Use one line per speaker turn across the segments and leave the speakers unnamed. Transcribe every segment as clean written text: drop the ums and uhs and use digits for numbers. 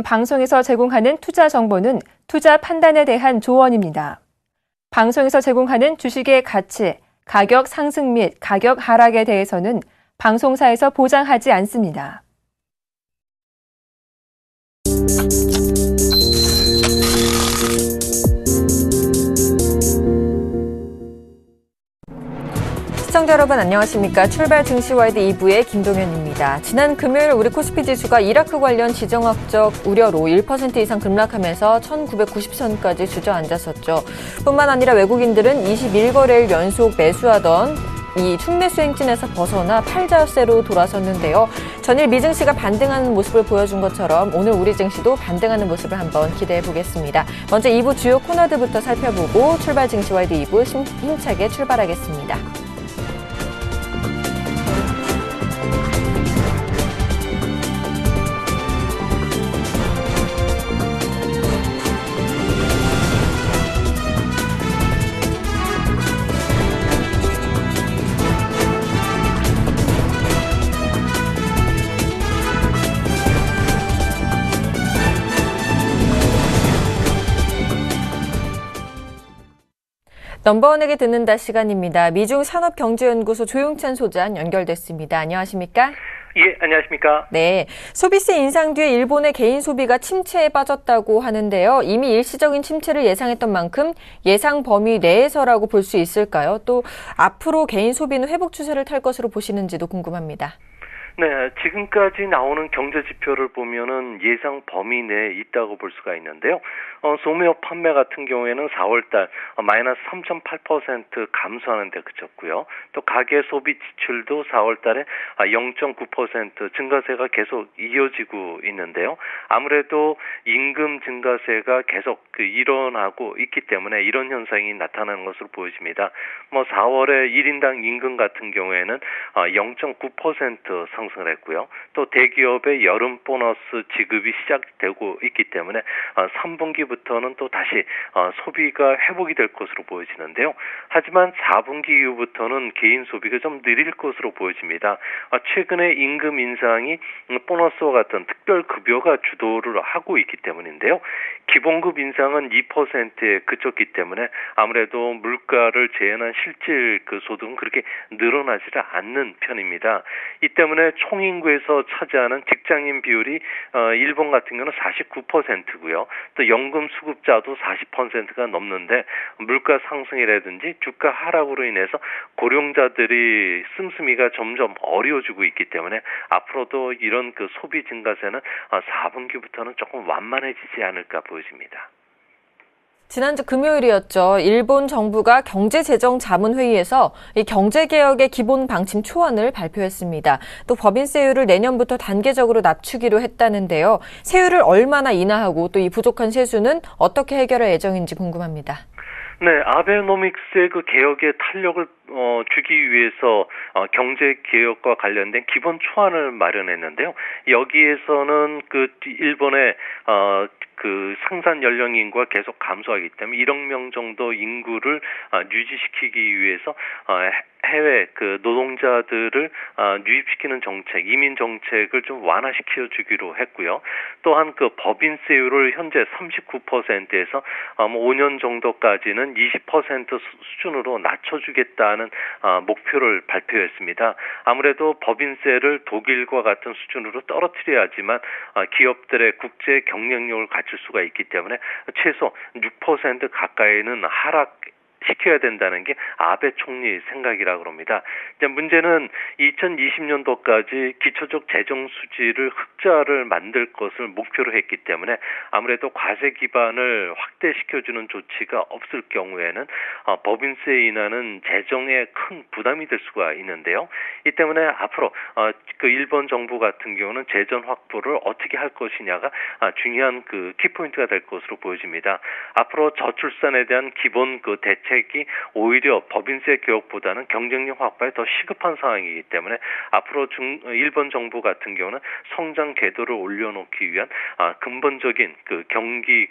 지금 방송에서 제공하는 투자 정보는 투자 판단에 대한 조언입니다. 방송에서 제공하는 주식의 가치, 가격 상승 및 가격 하락에 대해서는 방송사에서 보장하지 않습니다. 시청자 여러분 안녕하십니까. 출발 증시와이드 2부의 김동현입니다. 지난 금요일 우리 코스피 지수가 이라크 관련 지정학적 우려로 1% 이상 급락하면서 1990선까지 주저앉았었죠. 뿐만 아니라 외국인들은 21거래일 연속 매수하던 이 순매수 행진에서 벗어나 팔자세로 돌아섰는데요. 전일 미증시가 반등하는 모습을 보여준 것처럼 오늘 우리 증시도 반등하는 모습을 한번 기대해 보겠습니다. 먼저 2부 주요 코너들부터 살펴보고 출발 증시와이드 2부 힘차게 출발하겠습니다. 넘버원에게 듣는다 시간입니다. 미중산업경제연구소 조용찬 소장 연결됐습니다. 안녕하십니까?
예, 안녕하십니까?
네, 소비세 인상 뒤에 일본의 개인 소비가 침체에 빠졌다고 하는데요. 이미 일시적인 침체를 예상했던 만큼 예상 범위 내에서라고 볼 수 있을까요? 또 앞으로 개인 소비는 회복 추세를 탈 것으로 보시는지도 궁금합니다.
네, 지금까지 나오는 경제 지표를 보면은 예상 범위 내에 있다고 볼 수가 있는데요. 소매업 판매 같은 경우에는 4월달 마이너스 3.8% 감소하는 데 그쳤고요. 또 가계 소비 지출도 4월달에 0.9% 증가세가 계속 이어지고 있는데요. 아무래도 임금 증가세가 계속 일어나고 있기 때문에 이런 현상이 나타나는 것으로 보여집니다. 4월에 1인당 임금 같은 경우에는 0.9% 상승을 했고요. 또 대기업의 여름 보너스 지급이 시작되고 있기 때문에 3분기부터는 또 다시 소비가 회복이 될 것으로 보여지는데요. 하지만 4분기 이후부터는 개인 소비가 좀 느릴 것으로 보여집니다. 최근에 임금 인상이 보너스와 같은 특별 급여가 주도를 하고 있기 때문인데요. 기본급 인상은 2%에 그쳤기 때문에 아무래도 물가를 제한한 실질 소득은 그렇게 늘어나지를 않는 편입니다. 이 때문에 총인구에서 차지하는 직장인 비율이 일본 같은 경우는 49%고요. 또 연금 수급자도 40%가 넘는데 물가 상승이라든지 주가 하락으로 인해서 고령자들이 씀씀이가 점점 어려워지고 있기 때문에 앞으로도 이런 소비 증가세는 4분기부터는 조금 완만해지지 않을까 보여집니다.
지난주 금요일이었죠. 일본 정부가 경제재정자문회의에서 이 경제개혁의 기본 방침 초안을 발표했습니다. 또 법인세율을 내년부터 단계적으로 낮추기로 했다는데요. 세율을 얼마나 인하하고 또 이 부족한 세수는 어떻게 해결할 예정인지 궁금합니다.
네, 아베노믹스의 개혁에 탄력을 주기 위해서 경제개혁과 관련된 기본 초안을 마련했는데요. 여기에서는 일본의 생산 연령 인구가 계속 감소하기 때문에 1억 명 정도 인구를 유지시키기 위해서 해외 노동자들을 유입시키는 정책, 이민 정책을 좀 완화시켜 주기로 했고요. 또한 법인세율을 현재 39%에서 5년 정도까지는 20% 수준으로 낮춰주겠다는 목표를 발표했습니다. 아무래도 법인세를 독일과 같은 수준으로 떨어뜨려야지만 기업들의 국제 경쟁력을 갖출 수가 있기 때문에 최소 6% 가까이는 시켜야 된다는 게 아베 총리 생각이라고 합니다. 문제는 2020년도까지 기초적 재정 수지를 흑자를 만들 것을 목표로 했기 때문에 아무래도 과세 기반을 확대시켜주는 조치가 없을 경우에는 법인세 인하는 재정에 큰 부담이 될 수가 있는데요. 이 때문에 앞으로 일본 정부 같은 경우는 재정 확보를 어떻게 할 것이냐가 중요한 키포인트가 될 것으로 보여집니다. 앞으로 저출산에 대한 기본 대책이 오히려 법인세 개혁보다는 경쟁력 확보에 더 시급한 상황이기 때문에 앞으로 일본 정부 같은 경우는 성장 궤도를 올려놓기 위한 근본적인 경기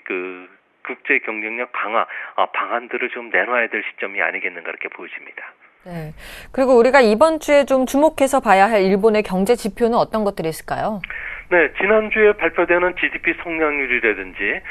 국제 경쟁력 강화 방안들을 좀 내놔야 될 시점이 아니겠는가 이렇게 보여집니다.
네. 그리고 우리가 이번 주에 좀 주목해서 봐야 할 일본의 경제 지표는 어떤 것들이 있을까요?
네, 지난주에 발표되는 GDP 성장률이라든지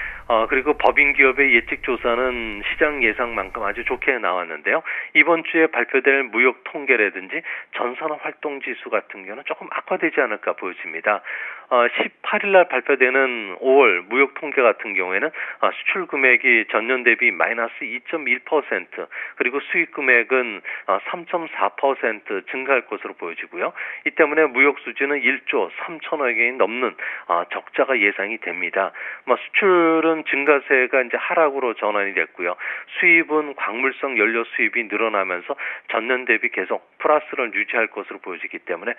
그리고 법인 기업의 예측 조사는 시장 예상만큼 아주 좋게 나왔는데요. 이번 주에 발표될 무역 통계라든지 전산업 활동 지수 같은 경우는 조금 악화되지 않을까 보여집니다. 18일 날 발표되는 5월 무역 통계 같은 경우에는 수출 금액이 전년 대비 마이너스 2.1% 그리고 수입 금액은 3.4% 증가할 것으로 보여지고요. 이 때문에 무역 수지는 1조 3천억 원이 넘는 적자가 예상이 됩니다. 수출은 증가세가 이제 하락으로 전환이 됐고요. 수입은 광물성 연료 수입이 늘어나면서 전년 대비 계속 플러스를 유지할 것으로 보여지기 때문에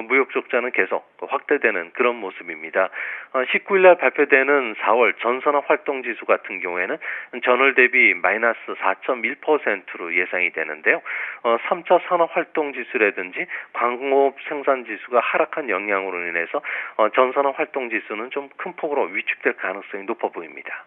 무역 적자는 계속 확대되는 그런 모습입니다. 19일 날 발표되는 4월 전산업 활동 지수 같은 경우에는 전월 대비 마이너스 4.1%로 예상이 되는데요. 3차 산업 활동 지수라든지 광업 생산 지수가 하락한 영향으로 인해서 전산업 활동 지수는 좀 큰 폭으로 위축될 가능성이 높아 보입니다.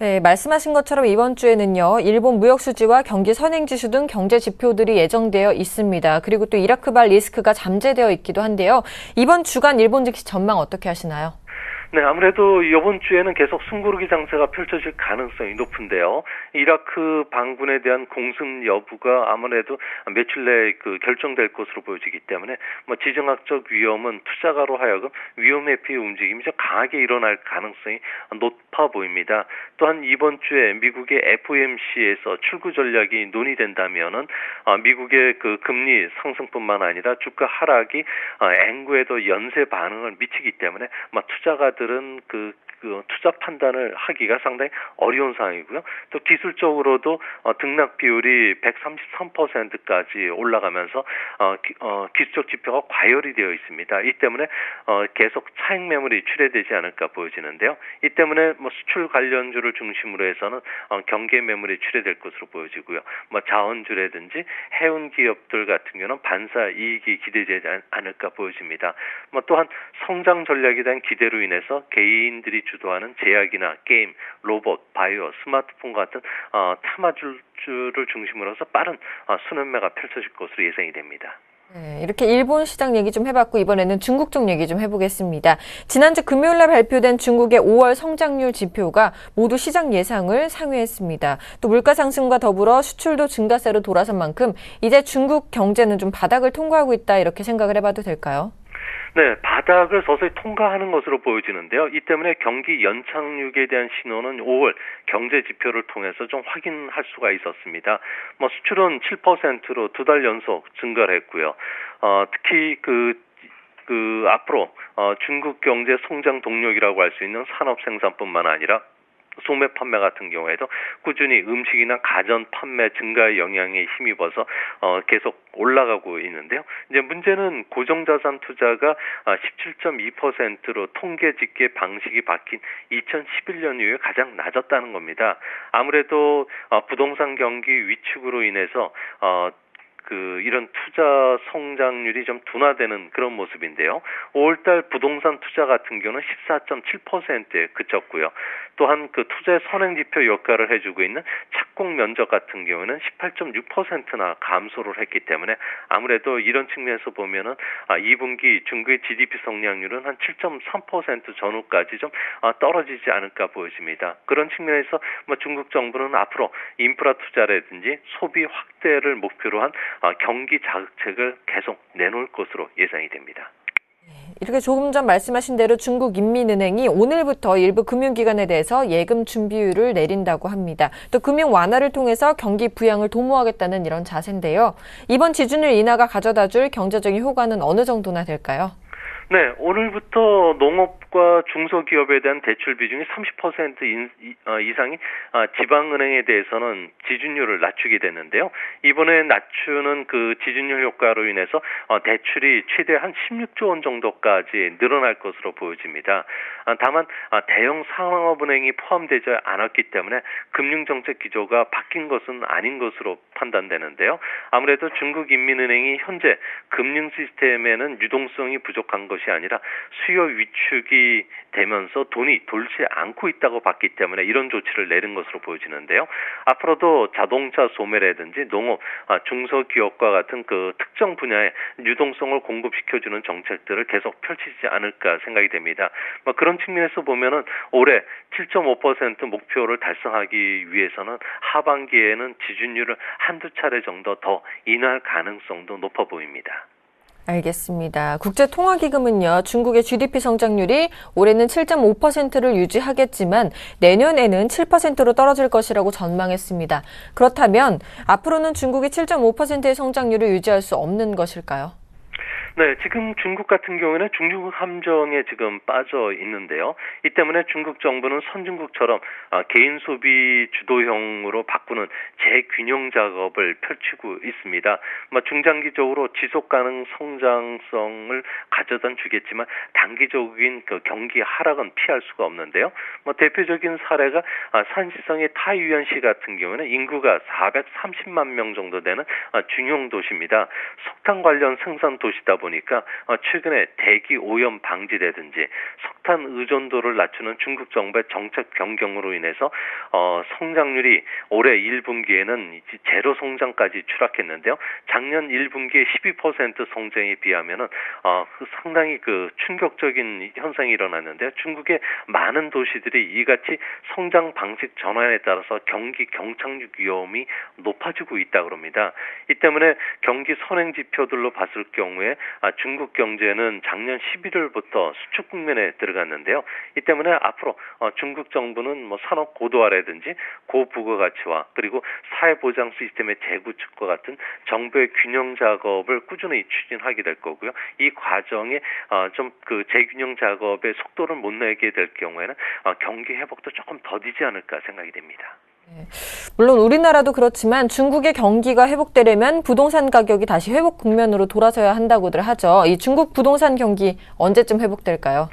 네, 말씀하신 것처럼 이번 주에는요, 일본 무역 수지와 경기 선행 지수 등 경제 지표들이 예정되어 있습니다. 그리고 또 이라크발 리스크가 잠재되어 있기도 한데요. 이번 주간 일본 증시 전망 어떻게 하시나요?
네, 아무래도 이번 주에는 계속 숨고르기 장세가 펼쳐질 가능성이 높은데요. 이라크 반군에 대한 공습 여부가 아무래도 며칠 내에 결정될 것으로 보여지기 때문에 지정학적 위험은 투자가로 하여금 위험 회피 움직임이 좀 강하게 일어날 가능성이 높아 보입니다. 또한 이번 주에 미국의 FOMC에서 출구 전략이 논의된다면은 미국의 금리 상승뿐만 아니라 주가 하락이 엔구에도 연쇄 반응을 미치기 때문에 투자가들은 투자 판단을 하기가 상당히 어려운 상황이고요. 또 기술적으로도 등락 비율이 133%까지 올라가면서 기술적 지표가 과열이 되어 있습니다. 이 때문에 계속 차익 매물이 출회되지 않을까 보여지는데요. 이 때문에 수출 관련주를 중심으로 해서는 경계 매물이 출회될 것으로 보여지고요. 자원주라든지 해운 기업들 같은 경우는 반사 이익이 기대되지 않을까 보여집니다. 또한 성장 전략에 대한 기대로 인해서 개인들이 주도하는 제약이나 게임, 로봇, 바이오, 스마트폰 같은 테마주를 중심으로 해서 빠른 순환매가 펼쳐질 것으로 예상이 됩니다.
네, 이렇게 일본 시장 얘기 좀 해봤고 이번에는 중국 쪽 얘기 좀 해보겠습니다. 지난주 금요일 날 발표된 중국의 5월 성장률 지표가 모두 시장 예상을 상회했습니다. 또 물가 상승과 더불어 수출도 증가세로 돌아선 만큼 이제 중국 경제는 좀 바닥을 통과하고 있다 이렇게 생각을 해봐도 될까요?
네, 바닥을 서서히 통과하는 것으로 보여지는데요. 이 때문에 경기 연착륙에 대한 신호는 5월 경제 지표를 통해서 좀 확인할 수가 있었습니다. 수출은 7%로 2달 연속 증가를 했고요. 특히 앞으로 중국 경제 성장 동력이라고 할 수 있는 산업 생산뿐만 아니라 소매 판매 같은 경우에도 꾸준히 음식이나 가전 판매 증가의 영향에 힘입어서 계속 올라가고 있는데요. 이제 문제는 고정자산 투자가 17.2%로 통계 집계 방식이 바뀐 2011년 이후에 가장 낮았다는 겁니다. 아무래도 부동산 경기 위축으로 인해서 이런 투자 성장률이 좀 둔화되는 그런 모습인데요. 5월달 부동산 투자 같은 경우는 14.7%에 그쳤고요. 또한 투자의 선행지표 역할을 해주고 있는 착공 면적 같은 경우는 18.6%나 감소를 했기 때문에 아무래도 이런 측면에서 보면은 2분기 중국의 GDP 성장률은 한 7.3% 전후까지 좀 떨어지지 않을까 보여집니다. 그런 측면에서 중국 정부는 앞으로 인프라 투자라든지 소비 확대를 목표로 한 경기 자극책을 계속 내놓을 것으로 예상이 됩니다.
이렇게 조금 전 말씀하신 대로 중국인민은행이 오늘부터 일부 금융기관에 대해서 예금 준비율을 내린다고 합니다. 또 금융 완화를 통해서 경기 부양을 도모하겠다는 이런 자세인데요. 이번 지준율 인하가 가져다줄 경제적인 효과는 어느 정도나 될까요?
네, 오늘부터 농업과 중소기업에 대한 대출 비중이 30% 이상이 지방은행에 대해서는 지준율을 낮추게 됐는데요. 이번에 낮추는 지준율 효과로 인해서 대출이 최대 한 16조 원 정도까지 늘어날 것으로 보여집니다. 다만 대형 상업은행이 포함되지 않았기 때문에 금융정책 기조가 바뀐 것은 아닌 것으로 판단되는데요. 아무래도 중국인민은행이 현재 금융 시스템에는 유동성이 부족한 것이 것이 아니라 수요 위축이 되면서 돈이 돌지 않고 있다고 봤기 때문에 이런 조치를 내린 것으로 보여지는데요. 앞으로도 자동차 소매라든지 농업, 중소기업과 같은 그 특정 분야의 유동성을 공급시켜주는 정책들을 계속 펼치지 않을까 생각이 됩니다. 그런 측면에서 보면은 올해 7.5% 목표를 달성하기 위해서는 하반기에는 지준율을 한두 차례 정도 더 인하할 가능성도 높아 보입니다.
알겠습니다. 국제통화기금은요, 중국의 GDP 성장률이 올해는 7.5%를 유지하겠지만 내년에는 7%로 떨어질 것이라고 전망했습니다. 그렇다면 앞으로는 중국이 7.5%의 성장률을 유지할 수 없는 것일까요?
네, 지금 중국 같은 경우에는 중국 함정에 지금 빠져 있는데요. 이 때문에 중국 정부는 선진국처럼 개인 소비 주도형으로 바꾸는 재균형 작업을 펼치고 있습니다. 중장기적으로 지속 가능 성장성을 가져다 주겠지만 단기적인 그 경기 하락은 피할 수가 없는데요. 대표적인 사례가 산시성의 타이유안시 같은 경우는 인구가 430만 명 정도 되는 중형 도시입니다. 석탄 관련 생산 도시다 보니까 최근에 대기 오염 방지라든지 석탄 의존도를 낮추는 중국 정부의 정책 변경으로 인해서 성장률이 올해 1분기에는 제로 성장까지 추락했는데요. 작년 1분기에 12% 성장에 비하면은 상당히 그 충격적인 현상이 일어났는데요. 중국의 많은 도시들이 이같이 성장 방식 전환에 따라서 경기 경착륙 위험이 높아지고 있다고 합니다. 이 때문에 경기 선행 지표들로 봤을 경우에 중국 경제는 작년 11월부터 수축 국면에 들어갔는데요. 이 때문에 앞으로 중국 정부는 산업 고도화라든지 고부가가치화 그리고 사회보장 시스템의 재구축과 같은 정부의 균형 작업을 꾸준히 추진하게 될 거고요. 이 과정에 좀 그 재균형 작업의 속도를 못 내게 될 경우에는 경기 회복도 조금 더디지 않을까 생각이 됩니다.
물론 우리나라도 그렇지만 중국의 경기가 회복되려면 부동산 가격이 다시 회복 국면으로 돌아서야 한다고들 하죠. 이 중국 부동산 경기 언제쯤 회복될까요?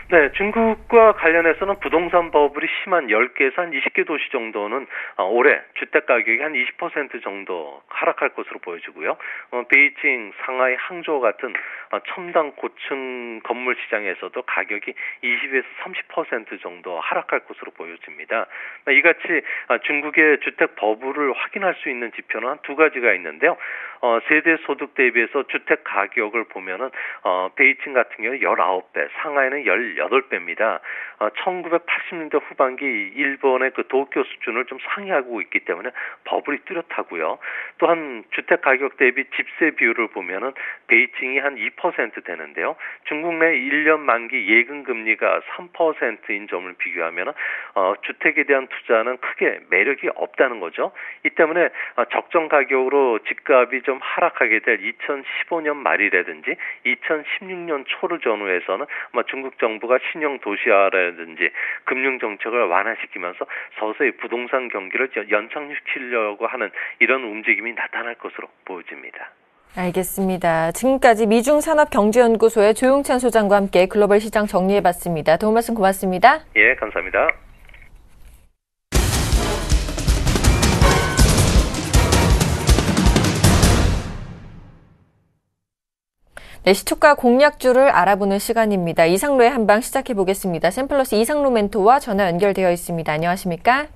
네, 중국과 관련해서는 부동산 버블이 심한 10개에서 한 20개 도시 정도는 올해 주택 가격이 한 20% 정도 하락할 것으로 보여지고요. 베이징, 상하이, 항저우 같은 첨단 고층 건물 시장에서도 가격이 20에서 30% 정도 하락할 것으로 보여집니다. 이같이 중국의 주택 버블을 확인할 수 있는 지표는 한 두 가지가 있는데요. 세대 소득 대비해서 주택 가격을 보면은 베이징 같은 경우는 19배, 상하이는 18배입니다. 1980년대 후반기 일본의 그 도쿄 수준을 좀 상회하고 있기 때문에 버블이 뚜렷하고요. 또한 주택 가격 대비 집세 비율을 보면은 베이징이 한 2% 되는데요. 중국 내 1년 만기 예금 금리가 3%인 점을 비교하면은 주택에 대한 투자는 크게 매력이 없다는 거죠. 이 때문에 적정 가격으로 집값이 좀 하락하게 될 2015년 말이라든지 2016년 초를 전후해서는 중국 정부가 신형 도시화라든지 금융 정책을 완화시키면서 서서히 부동산 경기를 연착시키려고 하는 이런 움직임이 나타날 것으로 보여집니다.
알겠습니다. 지금까지 미중산업경제연구소의 조용찬 소장과 함께 글로벌 시장 정리해봤습니다. 도움 말씀 고맙습니다.
예, 감사합니다.
네, 시초가 공략주를 알아보는 시간입니다. 이상로의 한방 시작해보겠습니다. 샘플러스 이상로 멘토와 전화 연결되어 있습니다. 안녕하십니까?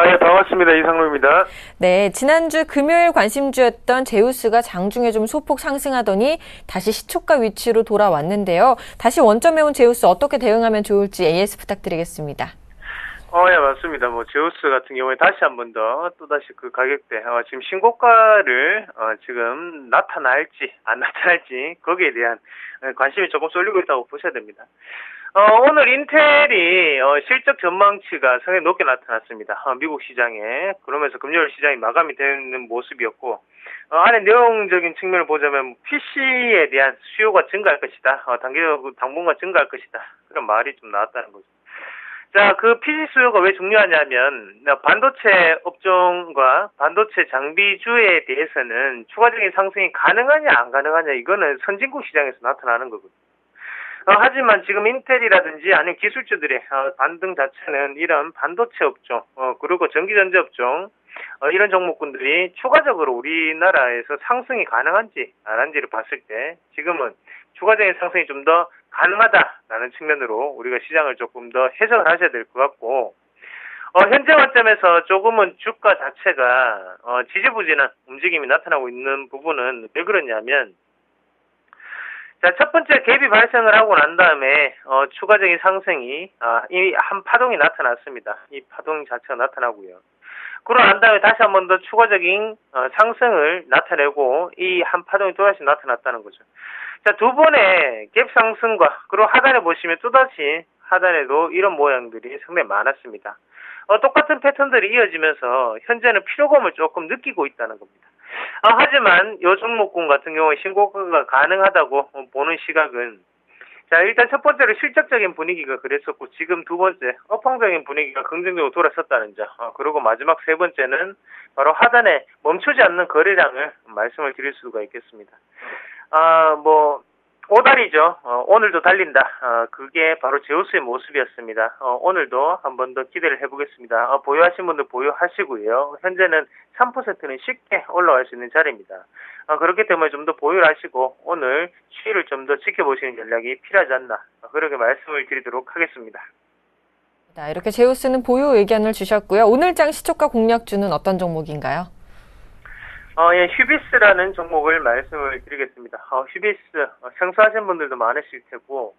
예, 반갑습니다. 이상로입니다.
네, 지난주 금요일 관심주였던 제우스가 장중에 좀 소폭 상승하더니 다시 시초가 위치로 돌아왔는데요. 다시 원점에 온 제우스 어떻게 대응하면 좋을지 AS 부탁드리겠습니다.
예, 맞습니다. 제우스 같은 경우에 다시 한 번 더, 또다시 그 가격대, 지금 신고가를, 지금 나타날지, 안 나타날지, 거기에 대한 관심이 조금 쏠리고 있다고 보셔야 됩니다. 오늘 인텔이, 실적 전망치가 상당히 높게 나타났습니다. 미국 시장에. 그러면서 금요일 시장이 마감이 되는 모습이었고, 안에 내용적인 측면을 보자면, PC에 대한 수요가 증가할 것이다. 당분간 증가할 것이다. 그런 말이 좀 나왔다는 거죠. 자, 그 PC 수요가 왜 중요하냐면, 반도체 업종과 반도체 장비주에 대해서는 추가적인 상승이 가능하냐, 안 가능하냐, 이거는 선진국 시장에서 나타나는 거거든요. 하지만 지금 인텔이라든지 아니면 기술주들의 반등 자체는 이런 반도체 업종, 그리고 전기전자 업종, 이런 종목군들이 추가적으로 우리나라에서 상승이 가능한지 안 한지를 봤을 때 지금은 추가적인 상승이 좀 더 가능하다라는 측면으로 우리가 시장을 조금 더 해석을 하셔야 될 것 같고, 현재 관점에서 조금은 주가 자체가 지지부진한 움직임이 나타나고 있는 부분은 왜 그러냐면, 자, 첫 번째 갭이 발생을 하고 난 다음에 추가적인 상승이 이 한 파동이 나타났습니다. 이 파동 자체가 나타나고요. 그러고 난 다음에 다시 한 번 더 추가적인 상승을 나타내고 이 한 파동이 또다시 나타났다는 거죠. 자, 두 번의 갭 상승과 그리고 하단에 보시면 또다시 하단에도 이런 모양들이 상당히 많았습니다. 똑같은 패턴들이 이어지면서 현재는 피로감을 조금 느끼고 있다는 겁니다. 하지만 이 종목군 같은 경우에 신고가가 가능하다고 보는 시각은, 자, 일단 첫 번째로 실적적인 분위기가 그랬었고, 지금 두 번째 업황적인 분위기가 긍정적으로 돌아섰다는 점, 그리고 마지막 세 번째는 바로 하단에 멈추지 않는 거래량을 말씀을 드릴 수가 있겠습니다. 오달이죠. 오늘도 달린다. 그게 바로 제우스의 모습이었습니다. 오늘도 한 번 더 기대를 해보겠습니다. 보유하신 분들 보유하시고요. 현재는 3%는 쉽게 올라갈 수 있는 자리입니다. 그렇기 때문에 좀 더 보유를 하시고 오늘 추이를 좀 더 지켜보시는 전략이 필요하지 않나, 그렇게 말씀을 드리도록 하겠습니다.
이렇게 제우스는 보유 의견을 주셨고요. 오늘장 시초가 공략주는 어떤 종목인가요?
예, 휴비스라는 종목을 말씀을 드리겠습니다. 휴비스, 생소하신 분들도 많으실 테고,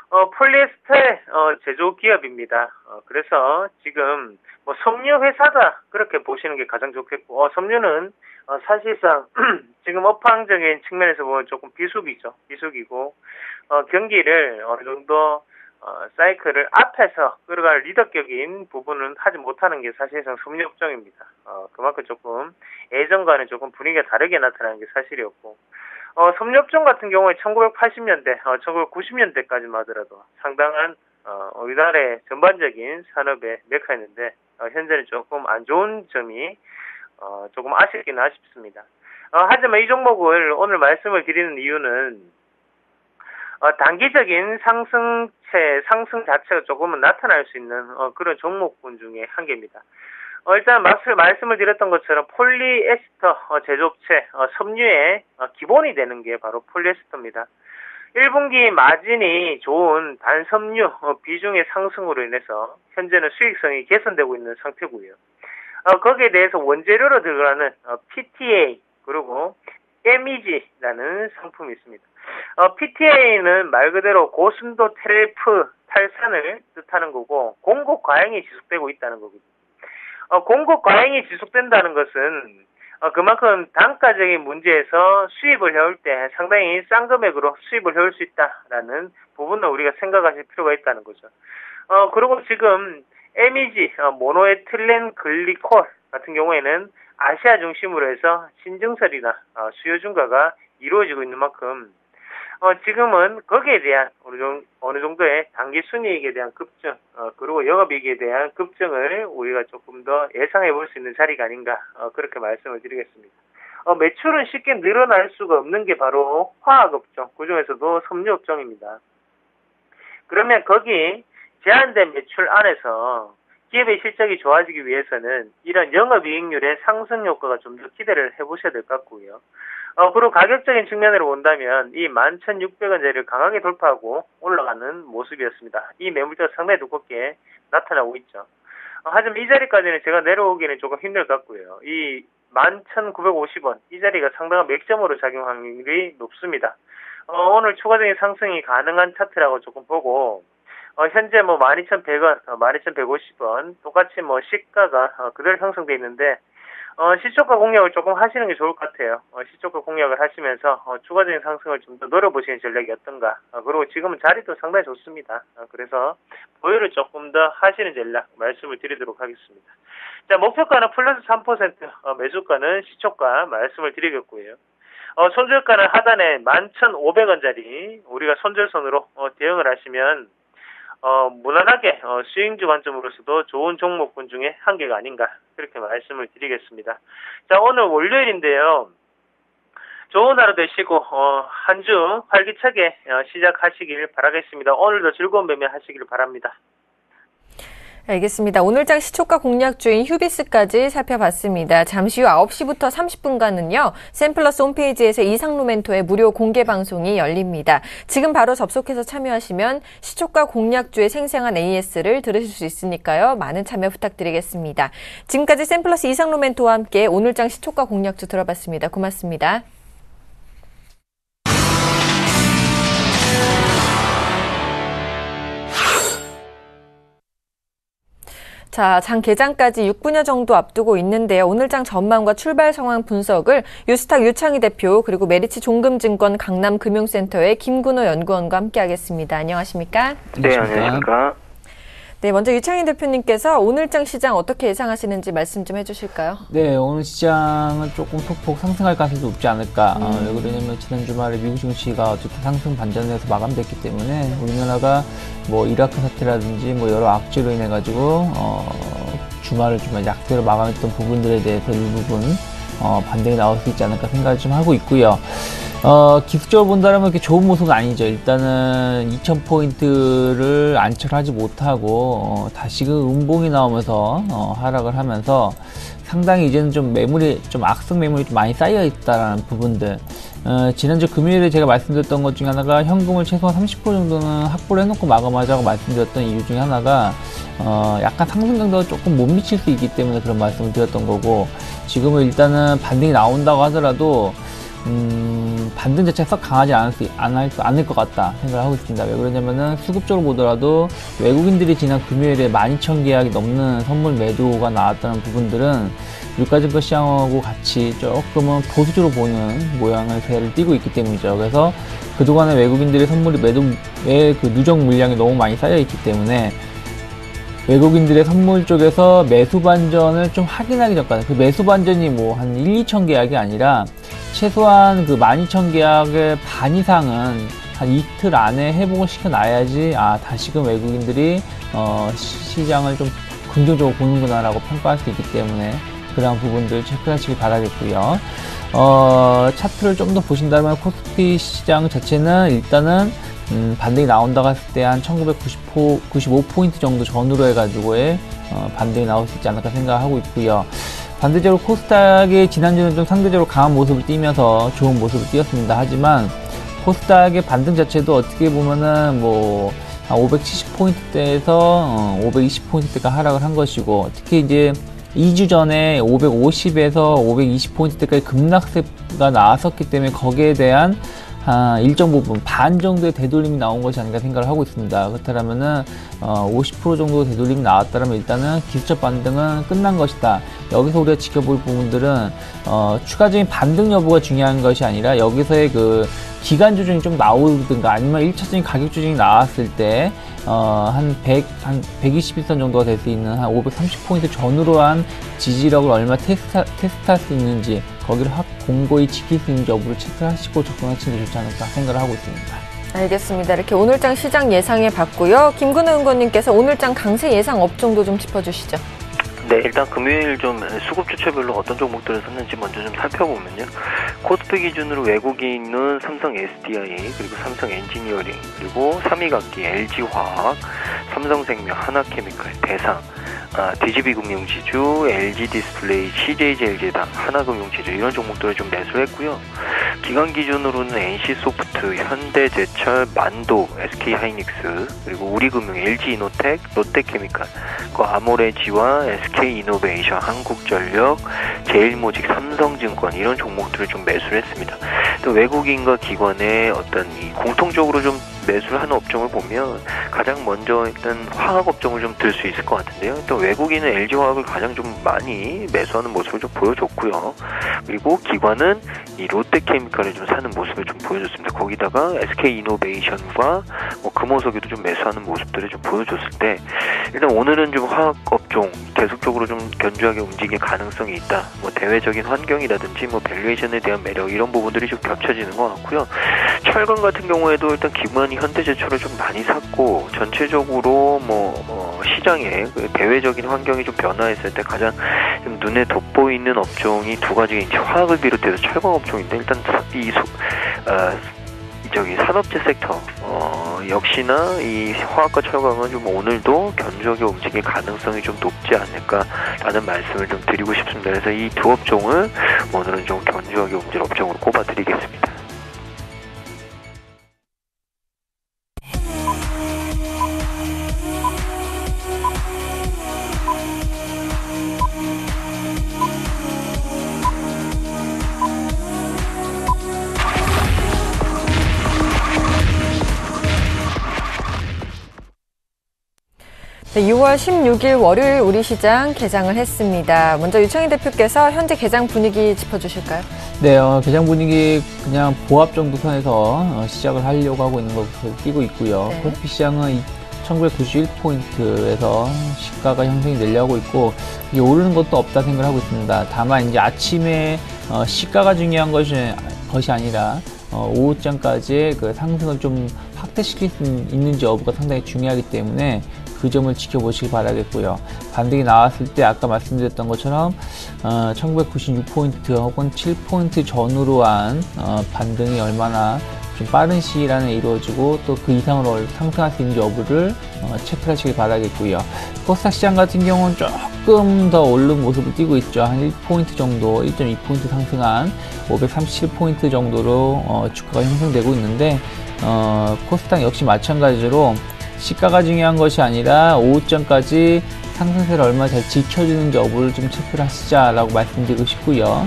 폴리에스테, 제조 기업입니다. 그래서 지금, 섬유 회사다, 그렇게 보시는 게 가장 좋겠고, 섬유는, 사실상, 지금 업황적인 측면에서 보면 조금 비수기고, 경기를 어느 정도, 사이클을 앞에서 끌어갈 리더격인 부분은 하지 못하는 게 사실상 섬유 업종입니다. 그만큼 조금 예전과는 조금 분위기가 다르게 나타나는 게 사실이었고, 섬유 업종 같은 경우에 1980년대, 1990년대까지만 하더라도 상당한 우리나라의 전반적인 산업의 메카였는데, 현재는 조금 안 좋은 점이 조금 아쉽기는 아쉽습니다. 하지만 이 종목을 오늘 말씀을 드리는 이유는 단기적인 상승 자체가 조금은 나타날 수 있는 그런 종목군 중에 한 개입니다. 일단 말씀을 드렸던 것처럼 폴리에스터 제조업체, 섬유의 기본이 되는 게 바로 폴리에스터입니다. 1분기 마진이 좋은 반섬유 비중의 상승으로 인해서 현재는 수익성이 개선되고 있는 상태고요. 거기에 대해서 원재료로 들어가는 PTA 그리고 MEG라는 상품이 있습니다. PTA는 말 그대로 고순도 테레프 탈산을 뜻하는 거고, 공급 과잉이 지속되고 있다는 거거든요. 공급 과잉이 지속된다는 것은 그만큼 단가적인 문제에서 수입을 해올 때 상당히 싼 금액으로 수입을 해올 수 있다라는 부분을 우리가 생각하실 필요가 있다는 거죠. 그리고 지금 MEG, 모노에틸렌 글리콜 같은 경우에는 아시아 중심으로 해서 신증설이나 수요 증가가 이루어지고 있는 만큼 지금은 거기에 대한 어느 정도의 단기 순이익에 대한 급증, 그리고 영업이익에 대한 급증을 우리가 조금 더 예상해 볼 수 있는 자리가 아닌가, 그렇게 말씀을 드리겠습니다. 매출은 쉽게 늘어날 수가 없는 게 바로 화학업종, 그중에서도 섬유업종입니다. 그러면 거기 제한된 매출 안에서 기업의 실적이 좋아지기 위해서는 이런 영업이익률의 상승 효과가 좀 더 기대를 해보셔야 될 것 같고요. 그리고 가격적인 측면으로 본다면 이 11,600원짜리를 강하게 돌파하고 올라가는 모습이었습니다. 이 매물대가 상당히 두껍게 나타나고 있죠. 하지만 이 자리까지는 제가 내려오기는 조금 힘들 것 같고요. 이 11,950원, 이 자리가 상당한 맥점으로 작용 확률이 높습니다. 오늘 추가적인 상승이 가능한 차트라고 조금 보고, 현재 12,100원, 12,150원, 똑같이 시가가 그대로 형성되어 있는데, 시초가 공략을 조금 하시는 게 좋을 것 같아요. 시초가 공략을 하시면서 추가적인 상승을 좀 더 노려보시는 전략이 어떤가. 그리고 지금은 자리도 상당히 좋습니다. 그래서 보유를 조금 더 하시는 전략 말씀을 드리도록 하겠습니다. 자, 목표가는 플러스 3%, 매수가는 시초가 말씀을 드리겠고요. 손절가는 하단에 11,500원짜리 우리가 손절선으로 대응을 하시면 무난하게 수익주 관점으로서도 좋은 종목군 중에 한 개가 아닌가, 그렇게 말씀을 드리겠습니다. 자, 오늘 월요일인데요. 좋은 하루 되시고 한 주 활기차게 시작하시길 바라겠습니다. 오늘도 즐거운 매매 하시길 바랍니다.
알겠습니다. 오늘장 시초가 공략주인 휴비스까지 살펴봤습니다. 잠시 후 9시부터 30분간은요. 샘플러스 홈페이지에서 이상로멘토의 무료 공개 방송이 열립니다. 지금 바로 접속해서 참여하시면 시초가 공략주의 생생한 AS를 들으실 수 있으니까요. 많은 참여 부탁드리겠습니다. 지금까지 샘플러스 이상로멘토와 함께 오늘장 시초가 공략주 들어봤습니다. 고맙습니다. 자, 장 개장까지 6분여 정도 앞두고 있는데요. 오늘 장 전망과 출발 상황 분석을 유스탁 유창희 대표 그리고 메리츠 종금증권 강남금융센터의 김근호 연구원과 함께하겠습니다. 안녕하십니까?
네, 안녕하십니까?
네, 먼저 유창희 대표님께서 오늘장 시장 어떻게 예상하시는지 말씀 좀 해주실까요?
네, 오늘 시장은 조금 소폭 상승할 가능성이 높지 않을까. 왜 그러냐면 지난 주말에 미국 증시가 어쨌든 상승 반전에서 마감됐기 때문에 우리나라가 뭐 이라크 사태라든지 뭐 여러 악재로 인해 가지고 주말을 좀 약세로 마감했던 부분들에 대해서 일부분 반등이 나올 수 있지 않을까 생각을 좀 하고 있고요. 기술적으로 본다면 이렇게 좋은 모습은 아니죠. 일단은 2000포인트를 안철하지 못하고 다시금 음봉이 나오면서 하락을 하면서 상당히 이제는 좀 매물이 좀 악성 매물이 좀 많이 쌓여 있다라는 부분들. 지난주 금요일에 제가 말씀드렸던 것 중에 하나가 현금을 최소한 30% 정도는 확보를 해놓고 마감하자고 말씀드렸던 이유 중에 하나가 약간 상승 강도가 조금 못 미칠 수 있기 때문에 그런 말씀을 드렸던 거고, 지금은 일단은 반등이 나온다고 하더라도 반등 자체가 썩 강하지 않을 것 같다 생각을 하고 있습니다. 왜 그러냐면은 수급적으로 보더라도 외국인들이 지난 금요일에 12,000계약이 넘는 선물 매도가 나왔다는 부분들은 유가증권 시장하고 같이 조금은 보수적으로 보는 모양을 배를 띄고 있기 때문이죠. 그래서 그동안에 외국인들의 선물이 매도의 그 누적 물량이 너무 많이 쌓여 있기 때문에 외국인들의 선물 쪽에서 매수 반전을 좀 확인하기 전까지, 그 매수 반전이 뭐 한 1-2천 계약이 아니라 최소한 그 12,000계약의 반 이상은 한 이틀 안에 회복을 시켜놔야지 다시금 외국인들이 시장을 좀 긍정적으로 보는구나 라고 평가할 수 있기 때문에 그러한 부분들 체크하시길 바라겠고요. 차트를 좀 더 보신다면 코스피 시장 자체는 일단은 반등이 나온다고 했을 때 한 1995포인트 정도 전후로 해가지고의 반등이 나올 수 있지 않을까 생각하고 있고요. 반대적으로 코스닥이 지난주는 좀 상대적으로 강한 모습을 띠면서 좋은 모습을 띄었습니다. 하지만 코스닥의 반등 자체도 어떻게 보면은 뭐 570포인트대에서 520포인트대가 하락을 한 것이고, 특히 이제 2주 전에 550에서 520포인트대까지 급락세가 나왔었기 때문에 거기에 대한 일정 부분 반 정도의 되돌림이 나온 것이 아닌가 생각을 하고 있습니다. 그렇다면은 50% 정도 되돌림이 나왔다면 일단은 기술적 반등은 끝난 것이다. 여기서 우리가 지켜볼 부분들은 추가적인 반등 여부가 중요한 것이 아니라 여기서의 그 기간 조정이 좀 나오든가 아니면 1차적인 가격 조정이 나왔을 때 한 121선 정도가 될 수 있는 한 530포인트 전후로 한 지지력을 얼마 테스트할 수 있는지, 거기를 공고히 지킬 수 있는 여부를 체크하시고 접근하시는 게 좋지 않을까 생각을 하고 있습니다.
알겠습니다. 이렇게 오늘장 시장 예상해 봤고요. 김근호 연구원님께서 오늘장 강세 예상 업종도 좀 짚어주시죠.
네, 일단 금요일 좀 수급 주체별로 어떤 종목들을 샀는지 먼저 좀 살펴보면요. 코스피 기준으로 외국인은 삼성 SDI, 그리고 삼성 엔지니어링, 그리고 3위 각기 LG화학, 삼성생명, 하나케미칼, 대상, DGB금융지주, LG디스플레이, CJ제일제당, 하나금융지주 이런 종목들을 좀 매수했고요. 기관 기준으로는 NC소프트, 현대제철, 만도, SK하이닉스, 그리고 우리금융, LG이노텍, 롯데케미칼, 그 아모레지와 SK이노베이션, 한국전력, 제일모직, 삼성증권 이런 종목들을 좀 매수를 했습니다. 또 외국인과 기관의 어떤 이 공통적으로 좀 매수를 하는 업종을 보면 가장 먼저 일단 화학 업종을 좀 들 수 있을 것 같은데요. 또 외국인은 LG화학을 가장 좀 많이 매수하는 모습을 좀 보여줬고요. 그리고 기관은 이 롯데케미칼을 좀 사는 모습을 좀 보여줬습니다. 거기다가 SK이노베이션과 뭐 금호석유도 좀 매수하는 모습들을 좀 보여줬을 때, 일단 오늘은 좀 화학 업종 계속적으로 좀 견조하게 움직일 가능성이 있다. 뭐 대외적인 환경이라든지 뭐 밸류에이션에 대한 매력 이런 부분들이 좀 겹쳐지는 것 같고요. 철강 같은 경우에도 일단 기관이 현대제철을 좀 많이 샀고, 전체적으로 시장의 그 대외적인 환경이 좀 변화했을 때 가장 좀 눈에 돋보이는 업종이 두 가지, 이제 화학을 비롯해서 철강 업종인데, 일단 산업재 섹터
역시나 이 화학과 철강은 좀 오늘도 견조하게 움직일 가능성이 좀 높지 않을까라는 말씀을 좀 드리고 싶습니다. 그래서 이 두 업종을 오늘은 좀 견조하게 움직일 업종으로 꼽아드리겠습니다.
네, 6월 16일 월요일 우리 시장 개장을 했습니다. 먼저 유창희 대표께서 현재 개장 분위기 짚어주실까요?
네, 개장 분위기 그냥 보합 정도 선에서 시작을 하려고 하고 있는 것으로 띄고 있고요.
네.
코스피 시장은 1991포인트에서 시가가 형성이 되려고 있고 이게 오르는 것도 없다 생각을 하고 있습니다. 다만 이제 아침에 시가가 중요한 것이 아니라 오후장까지의 그 상승을 좀 확대시킬 수 있는지 여부가 상당히 중요하기 때문에 그 점을 지켜보시기 바라겠고요. 반등이 나왔을 때 아까 말씀드렸던 것처럼 1996포인트 혹은 7포인트 전후로 한 반등이 얼마나 좀 빠른 시일 안에 이루어지고 또 그 이상으로 상승할 수 있는지 여부를 체크하시길 바라겠고요. 코스닥 시장 같은 경우는 조금 더 오른 모습을 띄고 있죠. 한 1포인트 정도, 1.2포인트 상승한 537포인트 정도로 주가가 형성되고 있는데 코스닥 역시 마찬가지로 시가가 중요한 것이 아니라 오후장까지 상승세를 얼마나 잘 지켜주는지 여부를 좀 체크를 하시자라고 말씀드리고 싶고요.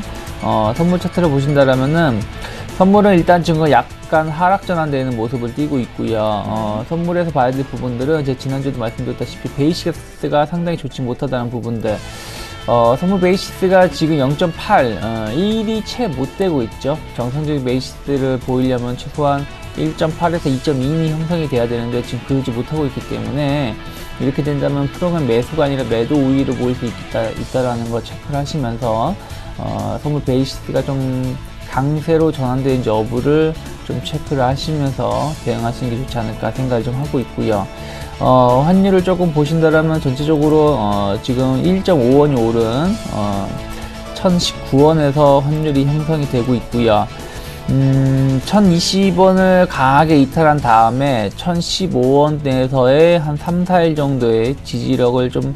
선물 차트를 보신다라면은 선물은 일단 지금 약간 하락 전환되는 모습을 띄고 있고요. 선물에서 봐야 될 부분들은 제가 지난주에도 말씀드렸다시피 베이시스가 상당히 좋지 못하다는 부분들. 선물 베이시스가 지금 0.8, 1이 채 못 되고 있죠. 정상적인 베이시스를 보이려면 최소한 1.8에서 2.2이 형성이 돼야 되는데 지금 그러지 못하고 있기 때문에 이렇게 된다면 프로그램 매수가 아니라 매도 우위로 보일 수 있다라는 걸 체크를 하시면서 선물 베이시스가 좀 강세로 전환되는지 여부를 좀 체크를 하시면서 대응하시는 게 좋지 않을까 생각을 좀 하고 있고요. 환율을 조금 보신다라면 전체적으로 지금 1.5원이 오른 1019원에서 환율이 형성이 되고 있고요. 1020원을 강하게 이탈한 다음에 1015원 내에서의 한 3, 4일 정도의 지지력을 좀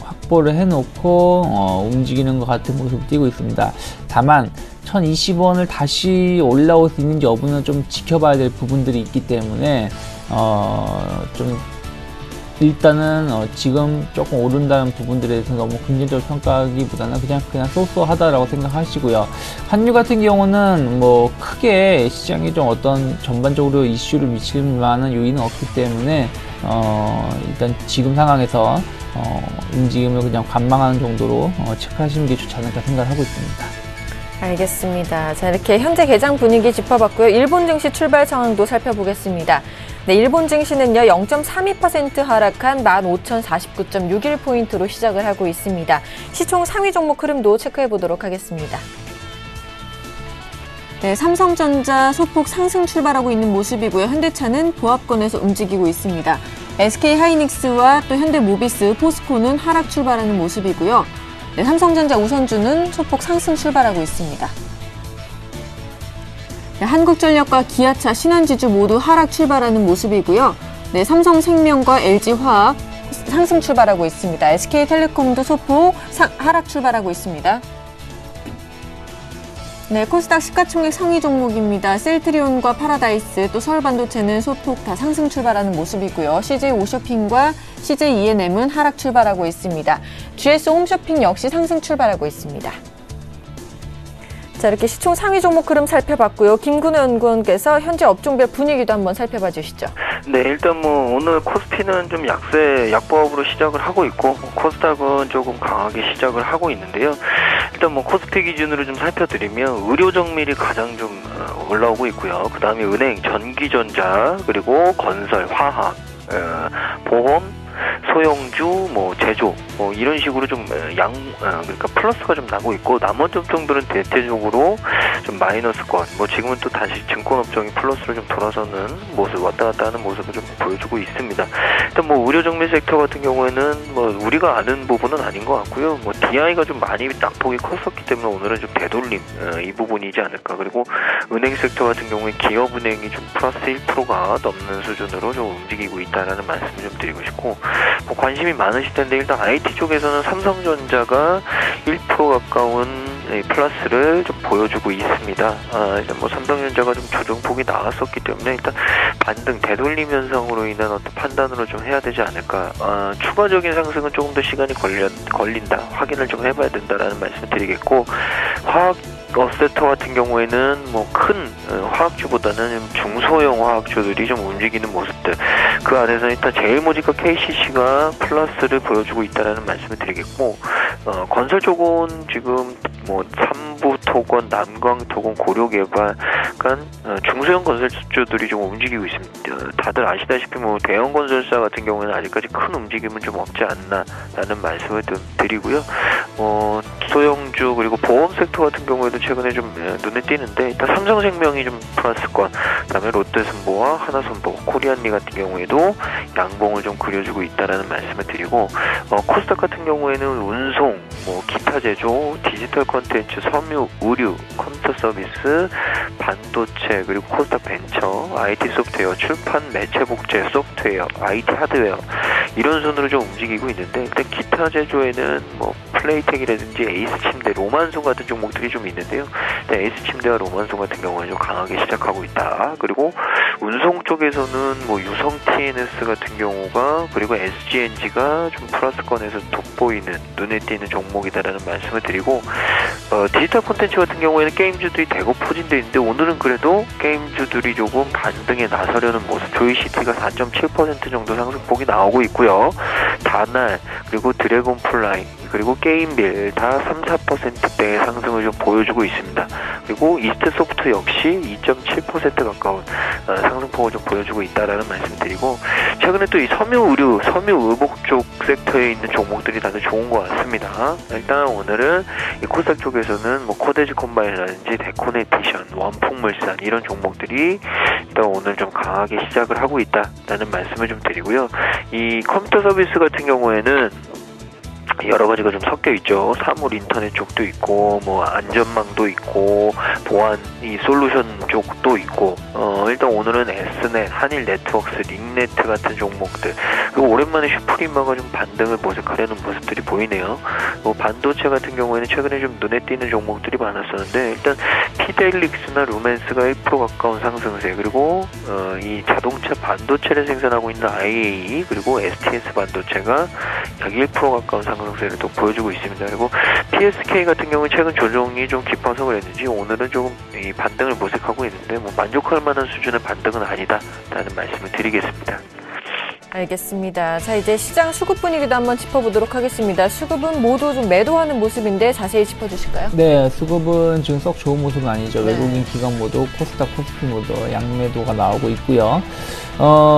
확보를 해놓고 움직이는 것 같은 모습을 띄고 있습니다. 다만 1020원을 다시 올라올 수 있는지 여부는 좀 지켜봐야 될 부분들이 있기 때문에 좀 일단은 지금 조금 오른다는 부분들에 대해서 너무 긍정적으로 평가하기보다는 그냥 쏘쏘하다라고 생각하시고요. 환율 같은 경우는 뭐 크게 시장에 좀 어떤 전반적으로 이슈를 미칠 만한 요인은 없기 때문에 일단 지금 상황에서 움직임을 그냥 관망하는 정도로 체크하시는 게 좋지 않을까 생각을 하고 있습니다.
알겠습니다. 자, 이렇게 현재 개장 분위기 짚어봤고요. 일본 증시 출발 상황도 살펴보겠습니다. 네, 일본 증시는요 0.32% 하락한 15,049.61포인트로 시작을 하고 있습니다. 시총 상위 종목 흐름도 체크해 보도록 하겠습니다. 네, 삼성전자 소폭 상승 출발하고 있는 모습이고요. 현대차는 보합권에서 움직이고 있습니다. SK하이닉스와 또 현대모비스, 포스코는 하락 출발하는 모습이고요. 네, 삼성전자 우선주는 소폭 상승 출발하고 있습니다. 네, 한국전력과 기아차, 신한지주 모두 하락 출발하는 모습이고요. 네, 삼성생명과 LG화학 상승 출발하고 있습니다. SK텔레콤도 소폭 하락 출발하고 있습니다. 네, 코스닥 시가총액 상위 종목입니다. 셀트리온과 파라다이스, 또 서울반도체는 소폭 다 상승 출발하는 모습이고요. CJ5쇼핑과 CJ ENM은 하락 출발하고 있습니다. GS홈쇼핑 역시 상승 출발하고 있습니다. 자, 이렇게 시총 상위 종목 흐름 살펴봤고요. 김근우 연구원께서 현재 업종별 분위기도 한번 살펴봐 주시죠.
네, 일단 뭐 오늘 코스피는 좀 약보합으로 시작을 하고 있고 코스닥은 조금 강하게 시작을 하고 있는데요. 일단 뭐 코스피 기준으로 좀 살펴드리면 의료정밀이 가장 좀 올라오고 있고요. 그 다음에 은행, 전기전자, 그리고 건설, 화학, 보험, 소형주, 뭐 제조 뭐 이런 식으로 좀 그러니까 플러스가 좀 나고 있고, 나머지 업종들은 대체적으로 좀 마이너스권. 뭐 지금은 또 다시 증권업종이 플러스로 좀 돌아서는 모습, 왔다 갔다 하는 모습을 좀 보여주고 있습니다. 일단 뭐 의료 정밀 섹터 같은 경우에는 뭐 우리가 아는 부분은 아닌 것 같고요. 뭐 DI가 좀 많이 낙폭이 컸었기 때문에 오늘은 좀 되돌림 이 부분이지 않을까. 그리고 은행 섹터 같은 경우에 기업은행이 좀 플러스 1%가 넘는 수준으로 좀 움직이고 있다라는 말씀을 좀 드리고 싶고, 뭐 관심이 많으실 텐데 일단 IT 쪽에서는 삼성전자가 1% 가까운 플러스를 좀 보여주고 있습니다. 일단 뭐 삼성전자가 좀 조정폭이 나왔었기 때문에 일단 반등 되돌림 현상으로 인한 어떤 판단으로 좀 해야 되지 않을까. 추가적인 상승은 조금 더 시간이 걸린다. 확인을 좀 해봐야 된다라는 말씀을 드리겠고, 화학 어세터 같은 경우에는 뭐 큰 화학주보다는 중소형 화학주들이 좀 움직이는 모습들, 그 안에서 일단 제일모직과 KCC가 플러스를 보여주고 있다는 말씀을 드리겠고, 건설 쪽은 지금 뭐 삼부토건, 남광토건, 고려개발, 그러니까 중소형 건설주들이 좀 움직이고 있습니다. 다들 아시다시피 뭐 대형 건설사 같은 경우에는 아직까지 큰 움직임은 좀 없지 않나라는 말씀을 좀 드리고요. 소형주 그리고 보험 섹터 같은 경우에도 최근에 좀 눈에 띄는데, 일단 삼성생명이 좀 플러스권, 그다음에 롯데선보와 하나선보, 코리안리 같은 경우에도 양봉을 좀 그려주고 있다라는 말씀을 드리고, 코스닥 같은 경우에는 운송, 뭐 기타 제조, 디지털 콘텐츠, 섬유, 의류, 컴퓨터 서비스, 반도체, 그리고 코스닥 벤처, IT 소프트웨어, 출판, 매체 복제, 소프트웨어, IT 하드웨어, 이런 순으로 좀 움직이고 있는데, 일단 기타 제조에는 뭐 플레이텍이라든지 에이스 침대, 로만송 같은 종목들이 좀 있는데요. 에이스 침대와 로만송 같은 경우는 좀 강하게 시작하고 있다. 그리고 운송 쪽에서는 뭐 유성 TNS 같은 경우가, 그리고 SGNG가 좀 플러스권에서 돋보이는, 눈에 띄는 종목이다라는 말씀을 드리고, 디지털 콘텐츠 같은 경우에는 게임주들이 대거 포진되어 있는데, 오늘은 그래도 게임주들이 조금 반등에 나서려는 모습, 조이시티가 4.7% 정도 상승폭이 나오고 있고요. 다날, 그리고 드래곤플라이, 그리고 게임빌 다 3-4%대의 상승을 좀 보여주고 있습니다. 그리고 이스트소프트 역시 2.7% 가까운 상승폭을 좀 보여주고 있다라는 말씀드리고, 최근에 또 이 섬유의류, 섬유의복 쪽 섹터에 있는 종목들이 다들 좋은 것 같습니다. 일단 오늘은 이 코스닥 쪽에서는 뭐 코데지 컴바인이라든지 데코네티션, 원풍물산, 이런 종목들이 일단 오늘 좀 강하게 시작을 하고 있다라는 말씀을 좀 드리고요. 이 컴퓨터 서비스 같은 경우에는 여러 가지가 좀 섞여 있죠. 사물 인터넷 쪽도 있고, 뭐 안전망도 있고, 보안 이 솔루션 쪽도 있고, 일단 오늘은 S넷, 한일 네트워크스, 링네트 같은 종목들, 그리고 오랜만에 슈프리마가 좀 반등을 모색하려는 모습들이 보이네요. 뭐 반도체 같은 경우에는 최근에 좀 눈에 띄는 종목들이 많았었는데, 일단 피델릭스나 루멘스가 1% 가까운 상승세, 그리고 이 자동차 반도체를 생산하고 있는 IAE, 그리고 STS 반도체가 약 1% 가까운 상승세를 또 보여주고 있습니다. 그리고 PSK 같은 경우는 최근 조정이 좀 깊어서 그랬는지 오늘은 조금 이 반등을 모색하고 있는데, 뭐 만족할 만한 수준의 반등은 아니다라는 말씀을 드리겠습니다.
알겠습니다. 자, 이제 시장 수급 분위기도 한번 짚어보도록 하겠습니다. 수급은 모두 좀 매도하는 모습인데 자세히 짚어주실까요?
네, 수급은 지금 썩 좋은 모습은 아니죠.
네.
외국인 기관 모두 코스닥, 코스피 모두 양매도가 나오고 있고요.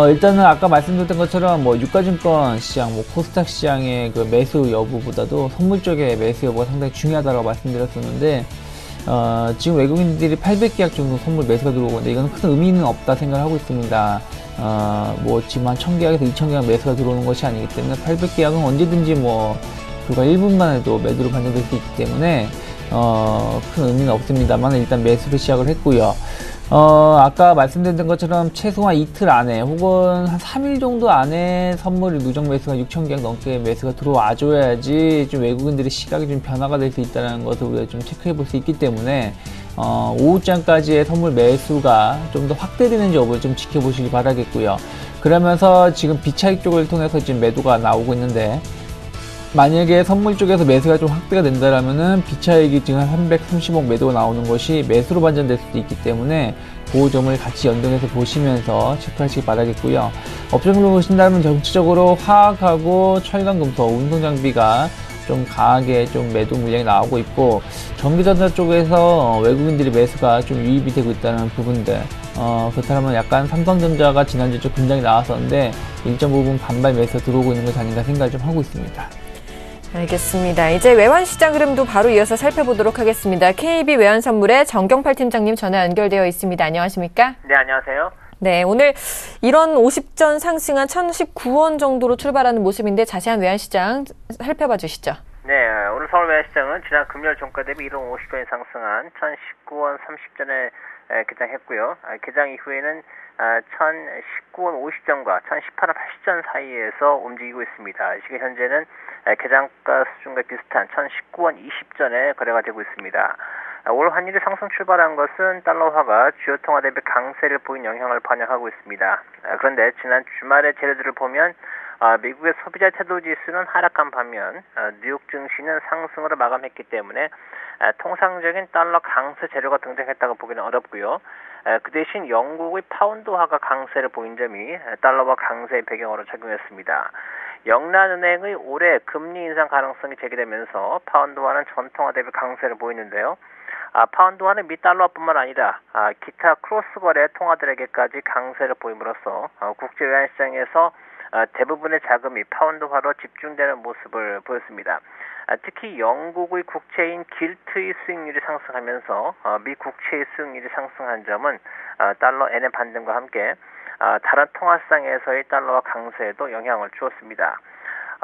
일단은 아까 말씀드렸던 것처럼 뭐 유가증권 시장, 뭐 코스닥 시장의 그 매수 여부보다도 선물 쪽의 매수 여부가 상당히 중요하다고 말씀드렸었는데, 지금 외국인들이 800계약 정도 선물 매수가 들어오고 있는데, 이건 큰 의미는 없다 생각을 하고 있습니다. 뭐 지금 한 1000계약에서 2000계약 매수가 들어오는 것이 아니기 때문에 800계약은 언제든지 뭐 불과 1분만 해도 매도로 반영될 수 있기 때문에 큰 의미는 없습니다만 일단 매수를 시작을 했고요. 아까 말씀드렸던 것처럼 최소한 이틀 안에 혹은 한 3일 정도 안에 선물이 누적 매수가 6,000계약 넘게 매수가 들어와줘야지 좀 외국인들의 시각이 좀 변화가 될 수 있다는 것을 우리가 좀 체크해 볼 수 있기 때문에 오후장까지의 선물 매수가 좀 더 확대되는지 여부를 좀 지켜보시기 바라겠고요. 그러면서 지금 비차익 쪽을 통해서 지금 매도가 나오고 있는데, 만약에 선물 쪽에서 매수가 좀 확대가 된다라면은 비차익이 지금 330억 매도가 나오는 것이 매수로 반전될 수도 있기 때문에 그 점을 같이 연동해서 보시면서 체크하시기 바라겠고요. 업종으로 보신다면 전체적으로 화학하고 철강금속, 운송장비가 좀 강하게 좀 매도 물량이 나오고 있고, 전기전자 쪽에서 외국인들이 매수가 좀 유입이 되고 있다는 부분들, 그렇다면 약간 삼성전자가 지난주에 좀 굉장히 나왔었는데 일정 부분 반발 매수가 들어오고 있는 것이 아닌가 생각을 좀 하고 있습니다.
알겠습니다. 이제 외환시장 흐름도 바로 이어서 살펴보도록 하겠습니다. KB 외환선물의 정경팔 팀장님 전화 연결되어 있습니다. 안녕하십니까?
네, 안녕하세요.
네, 오늘 이런 50전 상승한 1,019원 정도로 출발하는 모습인데 자세한 외환시장 살펴봐 주시죠.
네, 오늘 서울 외환시장은 지난 금요일 종가 대비 1원 50원이 상승한 1,019원 30전에 개장했고요. 개장 이후에는 1,019원 50전과 1,018원 80전 사이에서 움직이고 있습니다. 시계 현재는 개장가 수준과 비슷한 1,019원 20전에 거래가 되고 있습니다. 올 환율이 상승 출발한 것은 달러화가 주요 통화 대비 강세를 보인 영향을 반영하고 있습니다. 그런데 지난 주말의 재료들을 보면 미국의 소비자 태도 지수는 하락한 반면 뉴욕 증시는 상승으로 마감했기 때문에 통상적인 달러 강세 재료가 등장했다고 보기는 어렵고요. 그 대신 영국의 파운드화가 강세를 보인 점이 달러화 강세의 배경으로 작용했습니다. 영란은행의 올해 금리 인상 가능성이 제기되면서 파운드화는 전통화 대비 강세를 보이는데요. 파운드화는 미 달러뿐만 아니라 기타 크로스 거래 통화들에게까지 강세를 보임으로써 국제 외환시장에서 대부분의 자금이 파운드화로 집중되는 모습을 보였습니다. 특히 영국의 국채인 길트의 수익률이 상승하면서 미 국채의 수익률이 상승한 점은 달러 엔의 반등과 함께 다른 통화상에서의 달러화 강세에도 영향을 주었습니다.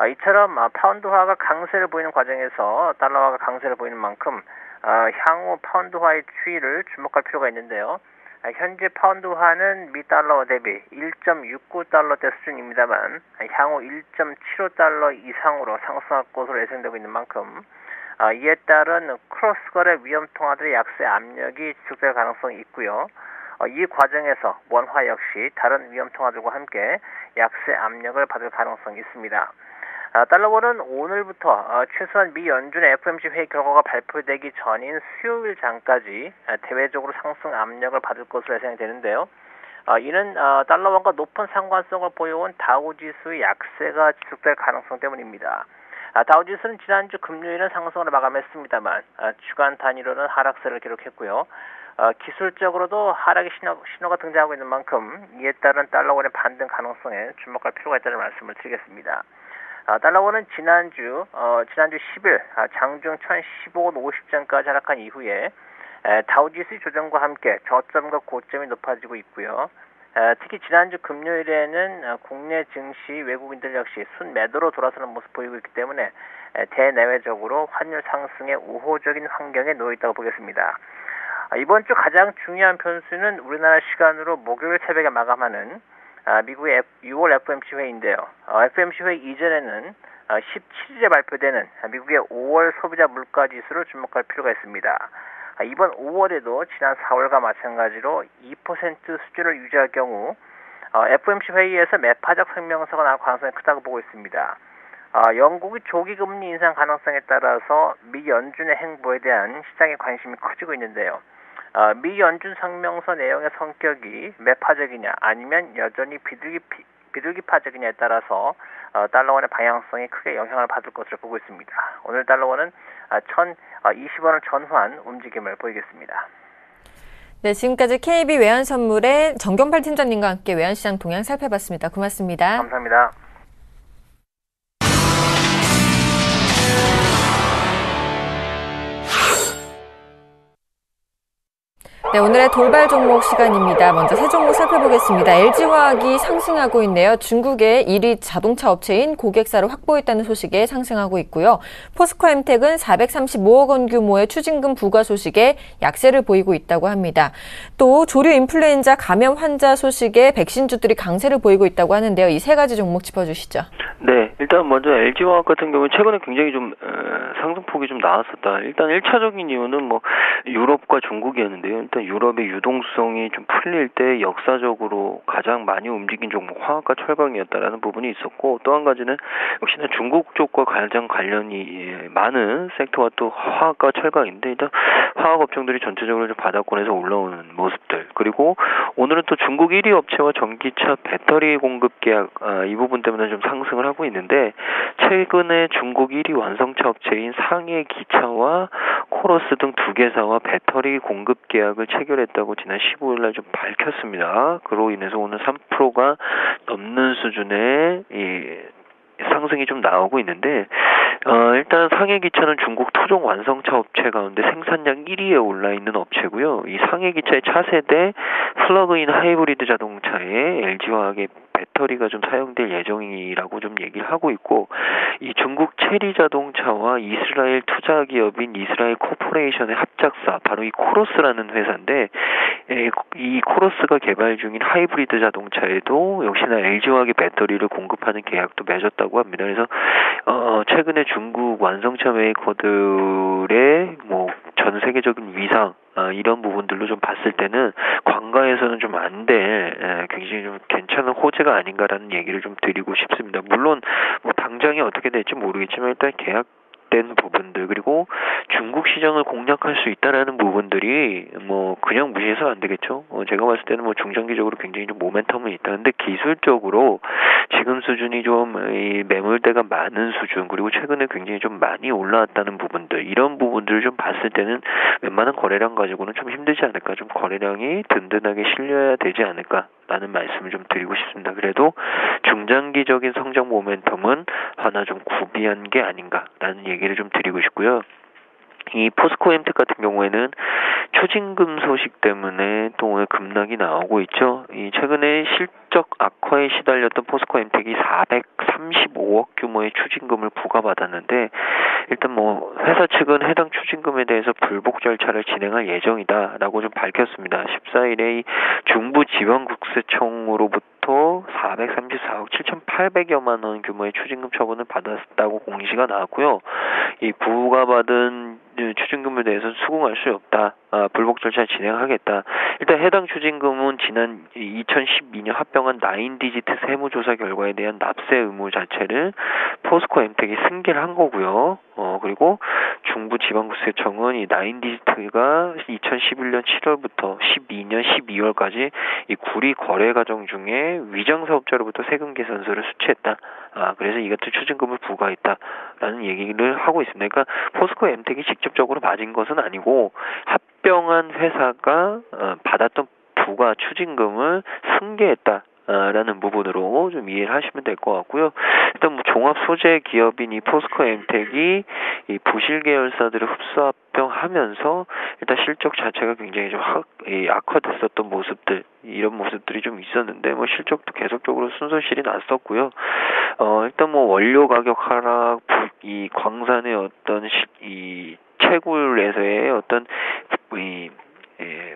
이처럼 파운드화가 강세를 보이는 과정에서 달러화가 강세를 보이는 만큼 향후 파운드화의 추이를 주목할 필요가 있는데요. 현재 파운드화는 미 달러 대비 1.69달러대 수준입니다만 향후 1.75달러 이상으로 상승할 것으로 예상되고 있는 만큼 이에 따른 크로스 거래 위험 통화들의 약세 압력이 지속될 가능성이 있고요. 이 과정에서 원화 역시 다른 위험 통화들과 함께 약세 압력을 받을 가능성이 있습니다. 달러원은 오늘부터 최소한 미 연준의 FOMC 회의 결과가 발표되기 전인 수요일 장까지 대외적으로 상승 압력을 받을 것으로 예상이 되는데요. 이는 달러원과 높은 상관성을 보여온 다우지수의 약세가 지속될 가능성 때문입니다. 다우지수는 지난주 금요일은 상승으로 마감했습니다만 주간 단위로는 하락세를 기록했고요. 기술적으로도 하락의 신호가 등장하고 있는 만큼 이에 따른 달러원의 반등 가능성에 주목할 필요가 있다는 말씀을 드리겠습니다. 달러원은 지난주 10일 장중 1,015원 50전까지 하락한 이후에 다우지수 조정과 함께 저점과 고점이 높아지고 있고요. 특히 지난주 금요일에는 국내 증시 외국인들 역시 순매도로 돌아서는 모습 보이고 있기 때문에 대내외적으로 환율 상승에 우호적인 환경에 놓여 있다고 보겠습니다. 이번 주 가장 중요한 변수는 우리나라 시간으로 목요일 새벽에 마감하는 미국의 6월 FOMC 회의인데요. FOMC 회의 이전에는 17일에 발표되는 미국의 5월 소비자 물가 지수를 주목할 필요가 있습니다. 이번 5월에도 지난 4월과 마찬가지로 2% 수준을 유지할 경우 FOMC 회의에서 매파적 성명서가 나올 가능성이 크다고 보고 있습니다. 영국의 조기 금리 인상 가능성에 따라서 미 연준의 행보에 대한 시장의 관심이 커지고 있는데요. 미 연준 성명서 내용의 성격이 매파적이냐 아니면 여전히 비둘기파적이냐에 따라서 달러원의 방향성이 크게 영향을 받을 것으로 보고 있습니다. 오늘 달러원은 1,020원을 전후한 움직임을 보이겠습니다.
네, 지금까지 KB 외환선물의 정경팔 팀장님과 함께 외환시장 동향 살펴봤습니다. 고맙습니다.
감사합니다.
네, 오늘의 돌발 종목 시간입니다. 먼저 세 종목 살펴보겠습니다. LG화학이 상승하고 있네요. 중국의 1위 자동차 업체인 고객사를 확보했다는 소식에 상승하고 있고요. 포스코엠텍은 435억 원 규모의 추징금 부과 소식에 약세를 보이고 있다고 합니다. 또 조류 인플루엔자 감염 환자 소식에 백신주들이 강세를 보이고 있다고 하는데요. 이 세 가지 종목 짚어주시죠.
네, 일단 먼저 LG화학 같은 경우는 최근에 굉장히 좀 상승폭이 좀 나왔었다. 일단 1차적인 이유는 유럽과 중국이었는데요. 일단 유럽의 유동성이 좀 풀릴 때 역사적으로 가장 많이 움직인 종목 화학과 철강이었다라는 부분이 있었고, 또 한 가지는 역시나 중국 쪽과 가장 관련이 많은 섹터가 또 화학과 철강인데, 일단 화학 업종들이 전체적으로 좀 바닥권에서 올라오는 모습들, 그리고 오늘은 또 중국 1위 업체와 전기차 배터리 공급 계약 이 부분 때문에 좀 상승을 하고 있는데, 최근에 중국 1위 완성차 업체인 상해 기차와 코러스 등 두 개사와 배터리 공급 계약을 체결했다고 지난 15일날 좀 밝혔습니다. 그로 인해서 오늘 3%가 넘는 수준의 상승이 좀 나오고 있는데, 일단 상해 기차는 중국 토종 완성차 업체 가운데 생산량 1위에 올라 있는 업체고요. 이 상해 기차의 차세대 플러그인 하이브리드 자동차에 LG화학의 배터리가 좀 사용될 예정이라고 좀 얘기를 하고 있고, 이 중국 체리 자동차와 이스라엘 투자 기업인 이스라엘 코퍼레이션의 합작사, 바로 이 코로스라는 회사인데, 이 코로스가 개발 중인 하이브리드 자동차에도 역시나 LG화학의 배터리를 공급하는 계약도 맺었다고 합니다. 그래서 최근에 중국 완성차 메이커들의 뭐 전 세계적인 위상, 이런 부분들로 좀 봤을 때는 관가에서는 좀 안 될 굉장히 좀 괜찮은 호재가 아닌가라는 얘기를 좀 드리고 싶습니다. 물론 뭐 당장이 어떻게 될지 모르겠지만 일단 계약된 부분들, 그리고 중국 시장을 공략할 수 있다라는 부분들이 뭐 그냥 무시해서 안 되겠죠. 제가 봤을 때는 뭐 중장기적으로 굉장히 좀 모멘텀은 있다. 근데 기술적으로 지금 수준이 좀 이 매물대가 많은 수준, 그리고 최근에 굉장히 좀 많이 올라왔다는 부분들, 이런 부분들을 좀 봤을 때는 웬만한 거래량 가지고는 좀 힘들지 않을까, 좀 거래량이 든든하게 실려야 되지 않을까라는 말씀을 좀 드리고 싶습니다. 그래도 중장기적인 성장 모멘텀은 하나 좀 구비한 게 아닌가라는 얘기를 좀 드리고 싶고요. 이 포스코 엠텍 같은 경우에는 추징금 소식 때문에 또 오늘 급락이 나오고 있죠. 이 최근에 실적 악화에 시달렸던 포스코 엠텍이 435억 규모의 추징금을 부과받았는데, 일단 뭐 회사 측은 해당 추징금에 대해서 불복 절차를 진행할 예정이다라고 좀 밝혔습니다. 14일에 이 중부지방국세청으로부터 434억 7,800여만 원 규모의 추징금 처분을 받았다고 공시가 나왔고요. 이 부과받은 추징금에 대해서는 수긍할 수 없다. 불복 절차 진행하겠다. 일단 해당 추징금은 지난 2012년 합병한 9디지트 세무조사 결과에 대한 납세 의무 자체를 포스코 엠텍이 승계를 한 거고요. 그리고 중부지방국세청은 이 9디지트가 2011년 7월부터 12년 12월까지 이 구리 거래 과정 중에 위장 사업자로부터 세금 계산서를 수취했다. 그래서 이 같은 추징금을 부과했다라는 얘기를 하고 있습니다. 그러니까 포스코 엠텍이 직접적으로 맞은 것은 아니고 합병한 회사가 받았던 부과 추징금을 승계했다. 라는 부분으로 좀 이해를 하시면 될 것 같고요. 일단 뭐 종합 소재 기업인 이 포스코 엠텍이 이 부실 계열사들을 흡수 합병하면서 일단 실적 자체가 굉장히 좀 악화됐었던 모습들, 이런 모습들이 좀 있었는데 뭐 실적도 계속적으로 순손실이 났었고요. 일단 뭐 원료 가격 하락, 이 광산의 어떤 이 채굴에서의 어떤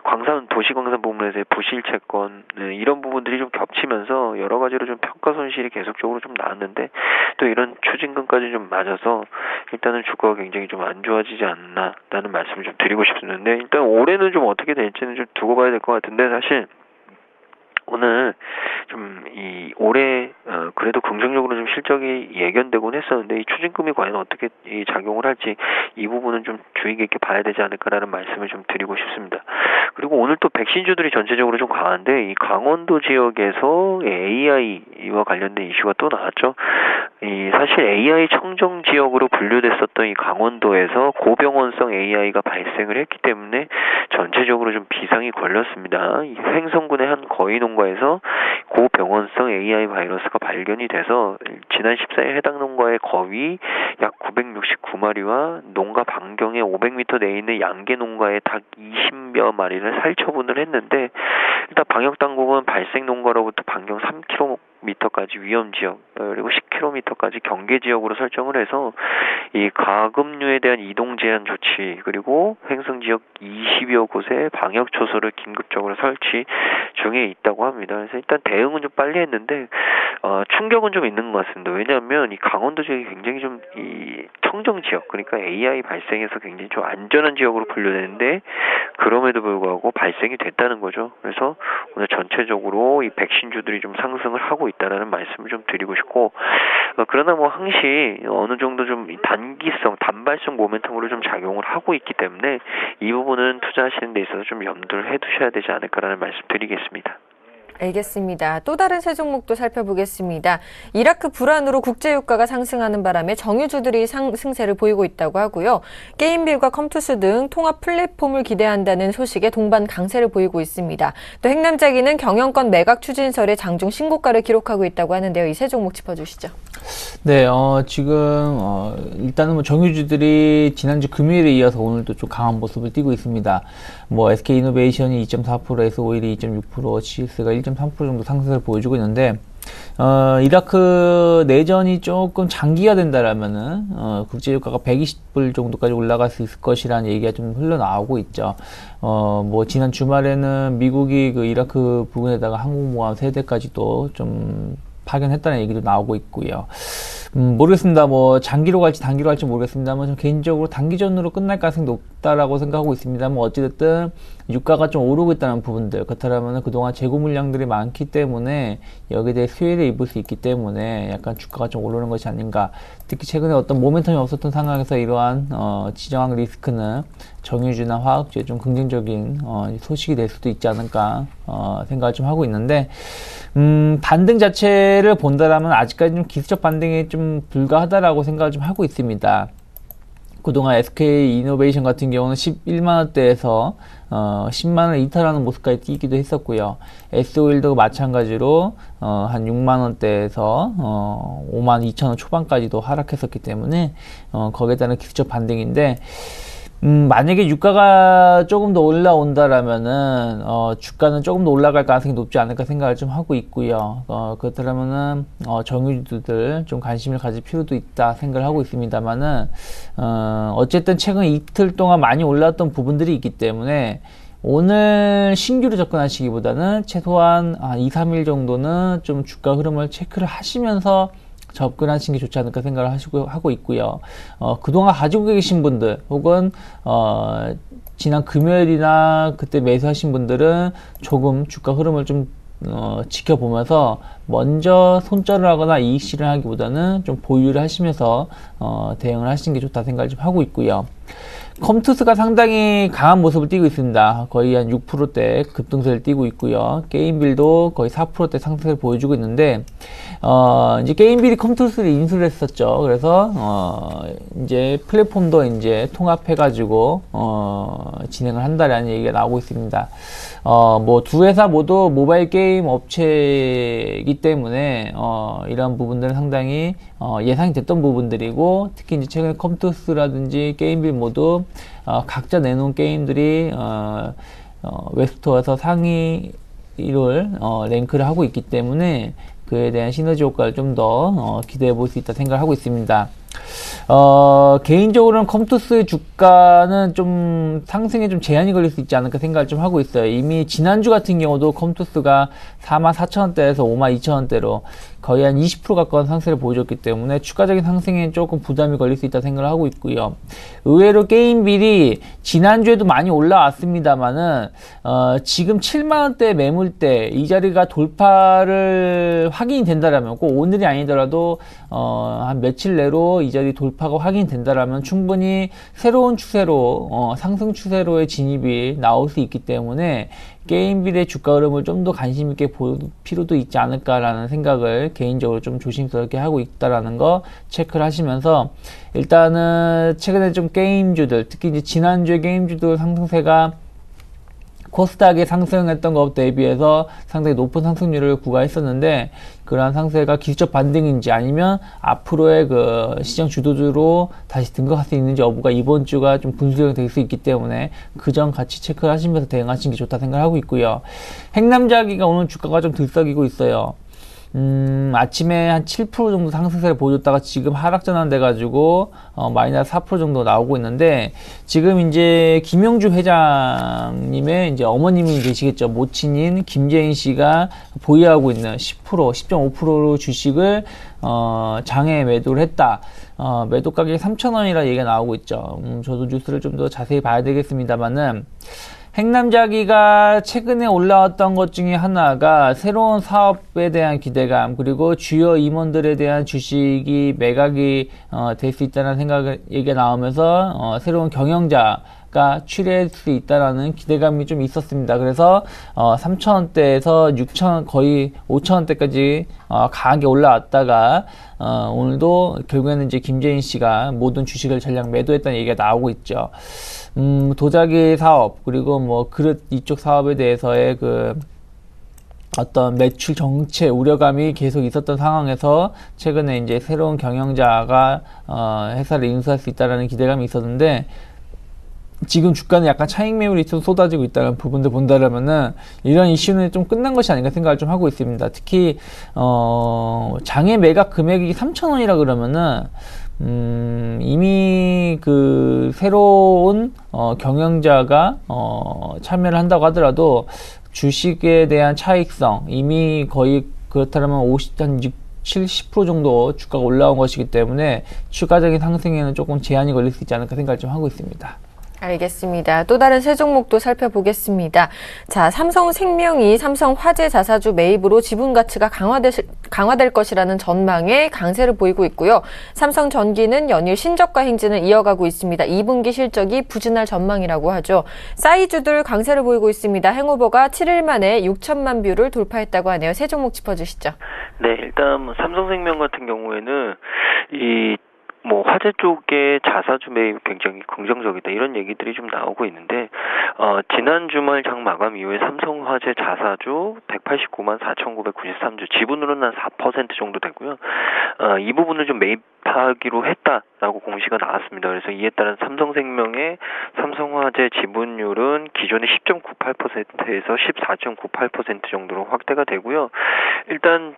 광산, 도시광산 부문에서의 부실 채권, 이런 부분들이 좀 겹치면서 여러 가지로 좀 평가 손실이 계속적으로 좀 나왔는데, 또 이런 추징금까지 좀 맞아서 일단은 주가가 굉장히 좀 안 좋아지지 않나라는 말씀을 좀 드리고 싶었는데, 일단 올해는 좀 어떻게 될지는 좀 두고 봐야 될 것 같은데, 사실 오늘 좀 이 올해 그래도 긍정적으로 좀 실적이 예견되곤 했었는데, 이 추징금이 과연 어떻게 이 작용을 할지 이 부분은 좀 주의 깊게 봐야 되지 않을까라는 말씀을 좀 드리고 싶습니다. 그리고 오늘 또 백신주들이 전체적으로 좀 강한데, 이 강원도 지역에서 AI와 관련된 이슈가 또 나왔죠. 이 사실 AI 청정 지역으로 분류됐었던 이 강원도에서 고병원성 AI가 발생을 했기 때문에 전체적으로 좀 비상이 걸렸습니다. 이 횡성군의 한 거위 농가에서 고병원성 AI 바이러스가 발견이 돼서 지난 14일 해당 농가의 거위 약 969마리와 농가 반경에 500m 내에 있는 양계 농가의 닭 20여 마리를 살처분을 했는데, 일단 방역당국은 발생 농가로부터 반경 3km까지 위험지역, 그리고 10km까지 경계지역으로 설정을 해서 이 가금류에 대한 이동 제한 조치, 그리고 횡성지역 20여 곳에 방역초소를 긴급적으로 설치 중에 있다고 합니다. 그래서 일단 대응은 좀 빨리 했는데 충격은 좀 있는 것 같습니다. 왜냐하면 이 강원도 지역이 굉장히 좀 이 청정지역, 그러니까 AI 발생해서 굉장히 좀 안전한 지역으로 분류되는데 그럼에도 불구하고 발생이 됐다는 거죠. 그래서 오늘 전체적으로 이 백신주들이 좀 상승을 하고 있다라는 말씀을 좀 드리고 싶고, 그러나 뭐 항시 어느 정도 좀 단기성, 단발성 모멘텀으로 좀 작용을 하고 있기 때문에 이 부분은 투자하시는 데 있어서 좀 염두를 해두셔야 되지 않을까라는 말씀 드리겠습니다.
알겠습니다. 또 다른 세 종목도 살펴보겠습니다. 이라크 불안으로 국제유가가 상승하는 바람에 정유주들이 상승세를 보이고 있다고 하고요. 게임빌과 컴투스 등 통합 플랫폼을 기대한다는 소식에 동반 강세를 보이고 있습니다. 또 행남자기는 경영권 매각 추진설에 장중 신고가를 기록하고 있다고 하는데요. 이 세 종목 짚어주시죠.
네, 지금, 일단은 뭐 정유주들이 지난주 금요일에 이어서 오늘도 좀 강한 모습을 띠고 있습니다. 뭐, SK이노베이션이 2.4%에서 오일이 2.6%, GS가 1.3% 정도 상승을 보여주고 있는데, 이라크 내전이 조금 장기가 된다라면은, 국제유가가 120불 정도까지 올라갈 수 있을 것이라는 얘기가 좀 흘러나오고 있죠. 뭐, 지난 주말에는 미국이 그 이라크 부근에다가 항공모함 3대까지도 좀 파견했다는 얘기도 나오고 있고요. 모르겠습니다. 뭐 장기로 갈지 단기로 갈지 모르겠습니다만 좀 개인적으로 단기전으로 끝날 가능성이 높다라고 생각하고 있습니다만 어찌됐든 유가가 좀 오르고 있다는 부분들, 그렇다면 그동안 재고 물량들이 많기 때문에 여기에 대해 수혜를 입을 수 있기 때문에 약간 주가가 좀 오르는 것이 아닌가. 특히 최근에 어떤 모멘텀이 없었던 상황에서 이러한 지정학 리스크는 정유주나 화학주에 좀 긍정적인 소식이 될 수도 있지 않을까 생각을 좀 하고 있는데, 반등 자체를 본다라면 아직까지 좀 기술적 반등이 좀 불가하다라고 생각을 좀 하고 있습니다. 그동안 SK이노베이션 같은 경우는 11만원대에서 10만원을 이탈하는 모습까지 띄기도 했었고요. SO일도 마찬가지로 한 6만원대에서 5만 2천원 초반까지도 하락했었기 때문에 거기에 따른 기술적 반등인데, 만약에 유가가 조금 더 올라온다라면은, 주가는 조금 더 올라갈 가능성이 높지 않을까 생각을 좀 하고 있고요. 그렇다면은, 정유주들 좀 관심을 가질 필요도 있다 생각을 하고 있습니다만은, 어쨌든 최근 이틀 동안 많이 올라왔던 부분들이 있기 때문에, 오늘 신규로 접근하시기보다는 최소한 한 2, 3일 정도는 좀 주가 흐름을 체크를 하시면서 접근하시는 게 좋지 않을까 생각을 하고 있고요. 그동안 가지고 계신 분들, 혹은, 지난 금요일이나 그때 매수하신 분들은 조금 주가 흐름을 좀, 지켜보면서 먼저 손절을 하거나 이익 실현하기보다는 좀 보유를 하시면서, 대응을 하시는 게 좋다 생각을 좀 하고 있고요. 컴투스가 상당히 강한 모습을 띠고 있습니다. 거의 한 6%대 급등세를 띠고 있고요. 게임빌도 거의 4%대 상승을 보여주고 있는데, 이제 게임빌이 컴투스를 인수를 했었죠. 그래서, 이제 플랫폼도 이제 통합해가지고, 진행을 한다라는 얘기가 나오고 있습니다. 뭐, 두 회사 모두 모바일 게임 업체이기 때문에, 이런 부분들은 상당히, 예상이 됐던 부분들이고, 특히 이제 최근에 컴투스라든지 게임빌 모두, 각자 내놓은 게임들이, 웹스토어에서 상위를, 랭크를 하고 있기 때문에, 그에 대한 시너지 효과를 좀 더, 기대해 볼 수 있다 생각을 하고 있습니다. 개인적으로는 컴투스의 주가는 좀 상승에 좀 제한이 걸릴 수 있지 않을까 생각을 좀 하고 있어요. 이미 지난주 같은 경우도 컴투스가 44,000원대에서 52,000원대로 거의 한 20% 가까운 상승을 보여줬기 때문에 추가적인 상승에 조금 부담이 걸릴 수 있다 생각을 하고 있고요. 의외로 게임빌이 지난주에도 많이 올라왔습니다만은, 지금 7만원대 매물대 이 자리가 돌파를 확인이 된다라면, 꼭 오늘이 아니더라도, 한 며칠 내로 이 자리 돌파가 확인된다라면 충분히 새로운 추세로, 상승 추세로의 진입이 나올 수 있기 때문에 게임빌의 주가 흐름을 좀 더 관심 있게 볼 필요도 있지 않을까라는 생각을 개인적으로 좀 조심스럽게 하고 있다라는 거 체크를 하시면서, 일단은 최근에 좀 게임주들, 특히 이제 지난주에 게임주들 상승세가 코스닥이 상승했던 것 대비해서 상당히 높은 상승률을 구가했었는데, 그러한 상승세가 기술적 반등인지 아니면 앞으로의 그 시장 주도주로 다시 등극할 수 있는지 여부가 이번 주가 좀 분수령이 될 수 있기 때문에 그 점 같이 체크를 하시면서 대응하시는 게 좋다 생각하고 있고요. 행남자기가 오늘 주가가 좀 들썩이고 있어요. 아침에 한 7% 정도 상승세를 보여줬다가 지금 하락 전환돼가지고, 마이너스 4% 정도 나오고 있는데, 지금 이제 김영주 회장님의 이제 어머님이 계시겠죠. 모친인 김재인 씨가 보유하고 있는 10.5% 주식을, 장에 매도를 했다. 매도 가격이 3,000원이라 얘기가 나오고 있죠. 저도 뉴스를 좀 더 자세히 봐야 되겠습니다만은, 행남자기가 최근에 올라왔던 것 중에 하나가 새로운 사업에 대한 기대감, 그리고 주요 임원들에 대한 주식이 매각이 될 수 있다는 얘기가 나오면서 새로운 경영자가 주가 출회할 수 있다라는 기대감이 좀 있었습니다. 그래서 3,000원대에서 6,000원 거의 5,000원대까지 강하게 올라왔다가 오늘도 결국에는 이제 김재인 씨가 모든 주식을 전량 매도했다는 얘기가 나오고 있죠. 도자기 사업 그리고 뭐 그릇 이쪽 사업에 대해서의 그 어떤 매출 정체 우려감이 계속 있었던 상황에서 최근에 이제 새로운 경영자가 회사를 인수할 수 있다라는 기대감이 있었는데 지금 주가는 약간 차익 매물이 좀 쏟아지고 있다는 부분들 본다라면은 이런 이슈는 좀 끝난 것이 아닌가 생각을 좀 하고 있습니다. 특히 장외 매각 금액이 3,000원이라 그러면은 이미 그 새로운 경영자가 참여를 한다고 하더라도 주식에 대한 차익성 이미 거의 그렇다면 70% 정도 주가가 올라온 것이기 때문에 추가적인 상승에는 조금 제한이 걸릴 수 있지 않을까 생각을 좀 하고 있습니다.
알겠습니다. 또 다른 세 종목도 살펴보겠습니다. 자, 삼성생명이 삼성화재 자사주 매입으로 지분 가치가 강화될 것이라는 전망에 강세를 보이고 있고요. 삼성전기는 연일 신저가 행진을 이어가고 있습니다. 2분기 실적이 부진할 전망이라고 하죠. 싸이주들 강세를 보이고 있습니다. 행오버가 7일 만에 6천만 뷰를 돌파했다고 하네요. 세 종목 짚어주시죠.
네, 일단 삼성생명 같은 경우에는 화재 쪽에 자사주 매입 굉장히 긍정적이다 이런 얘기들이 좀 나오고 있는데 지난 주말 장 마감 이후에 삼성화재 자사주 189만 4,993주 지분으로는 한 4% 정도 되고요. 이 부분을 좀 매입하기로 했다라고 공시가 나왔습니다. 그래서 이에 따른 삼성생명의 삼성화재 지분율은 기존의 10.98%에서 14.98% 정도로 확대가 되고요. 일단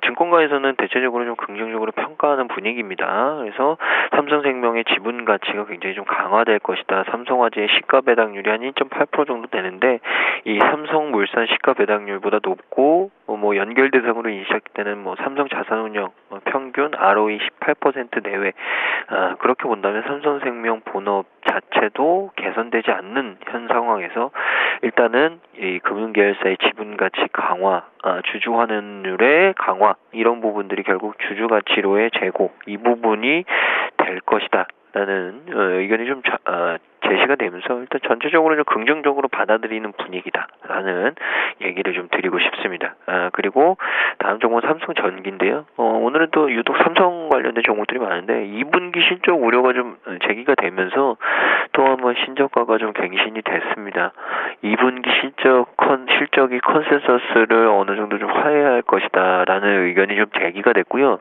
증권가에서는 대체적으로 좀 긍정적으로 평가하는 분위기입니다. 그래서 삼성생명의 지분 가치가 굉장히 좀 강화될 것이다. 삼성화재의 시가 배당률이 한 1.8% 정도 되는데 이 삼성물산 시가 배당률보다 높고 연결 대상으로 인식되는 삼성자산운용 평균 ROE 18% 내외 그렇게 본다면 삼성생명 본업 자체도 개선되지 않는 현 상황에서 일단은 이 금융계열사의 지분 가치 강화, 주주 환원율의 강화 이런 부분들이 결국 주주 가치로의 제고 이 부분이 될 것이다. 라는 의견이 좀 제시가 되면서 일단 전체적으로 좀 긍정적으로 받아들이는 분위기다라는 얘기를 좀 드리고 싶습니다. 그리고 다음 종목은 삼성전기인데요. 오늘은 또 유독 삼성 관련된 종목들이 많은데 2분기 실적 우려가 좀 제기가 되면서 또 한번 신저가가 좀 갱신이 됐습니다. 2분기 실적이 컨센서스를 어느 정도 좀 화해할 것이다라는 의견이 좀 제기가 됐고요.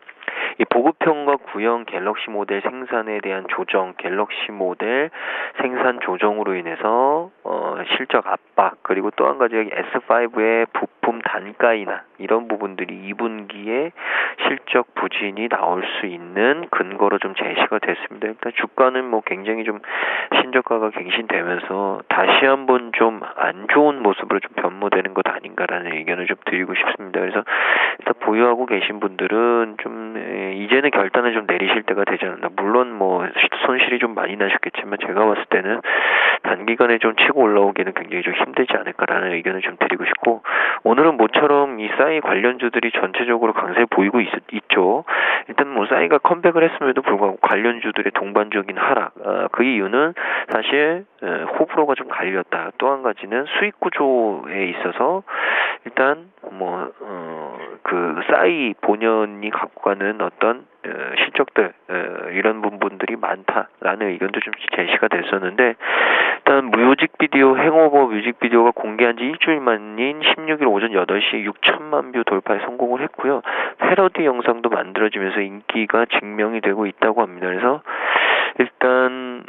이 보급형과 구형 갤럭시 모델 생산에 대한 조정, 갤럭시 모델 생산 조정으로 인해서 실적 압박, 그리고 또 한 가지가 S5의 부품 단가 인하 이런 부분들이 2분기에 실적 부진이 나올 수 있는 근거로 좀 제시가 됐습니다. 일단 주가는 굉장히 좀 신저가가 갱신되면서 다시 한번 좀 안 좋은 모습으로 좀 변모되는 것 아닌가라는 의견을 좀 드리고 싶습니다. 그래서 일단 보유하고 계신 분들은 좀 이제는 결단을 좀 내리실 때가 되지 않나. 물론 손실이 좀 많이 나셨겠지만 제가 봤을 때는 단기간에 좀 치고 올라오기는 굉장히 좀 힘들지 않을까라는 의견을 좀 드리고 싶고, 오늘은 모처럼 이 싸이 관련주들이 전체적으로 강세 보이고 있죠. 일단 싸이가 컴백을 했음에도 불구하고 관련주들의 동반적인 하락, 그 이유는 사실 호불호가 좀 갈렸다. 또 한 가지는 수익 구조에 있어서 일단 그 싸이 본연이 갖고 가는 어떤 실적들 이런 부분들이 많다라는 의견도 좀 제시가 됐었는데, 일단 뮤직비디오 행오버 뮤직비디오가 공개한 지 일주일 만인 16일 오전 8시에 6천만 뷰 돌파에 성공을 했고요. 패러디 영상도 만들어지면서 인기가 증명이 되고 있다고 합니다. 그래서 일단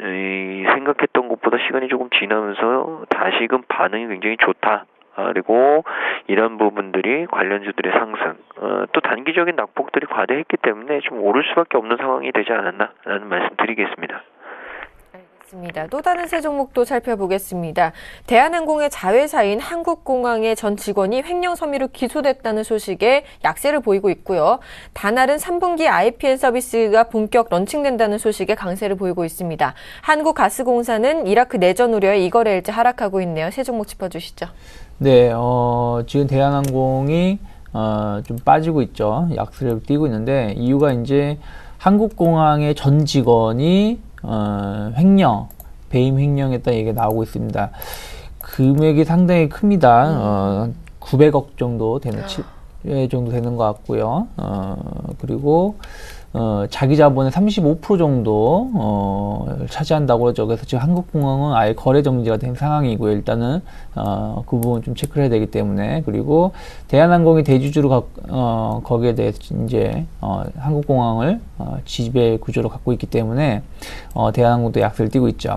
생각했던 것보다 시간이 조금 지나면서 다시금 반응이 굉장히 좋다. 그리고 이런 부분들이 관련주들의 상승, 또 단기적인 낙폭들이 과대했기 때문에 좀 오를 수밖에 없는 상황이 되지 않았나라는 말씀 드리겠습니다.
알겠습니다. 또 다른 세 종목도 살펴보겠습니다. 대한항공의 자회사인 한국공항의 전 직원이 횡령 혐의로 기소됐다는 소식에 약세를 보이고 있고요. 다날은 3분기 IPN 서비스가 본격 런칭된다는 소식에 강세를 보이고 있습니다. 한국가스공사는 이라크 내전 우려에 이거래 일제 하락하고 있네요. 세 종목 짚어주시죠.
네, 지금 대한항공이 좀 빠지고 있죠. 약세를 띄고 있는데 이유가 이제 한국공항의 전 직원이 횡령 배임 횡령했다는 얘기가 나오고 있습니다. 금액이 상당히 큽니다. 900억 정도 되는, 7회 정도 되는 것 같고요. 그리고 자기 자본의 35% 정도 차지한다고 그러죠. 그래서 지금 한국공항은 아예 거래 정지가 된 상황이고요. 일단은 그 부분 좀 체크를 해야 되기 때문에. 그리고 대한항공이 대주주로 거기에 대해서 이제 한국공항을 지배 구조로 갖고 있기 때문에 대한항공도 약세를 띠고 있죠.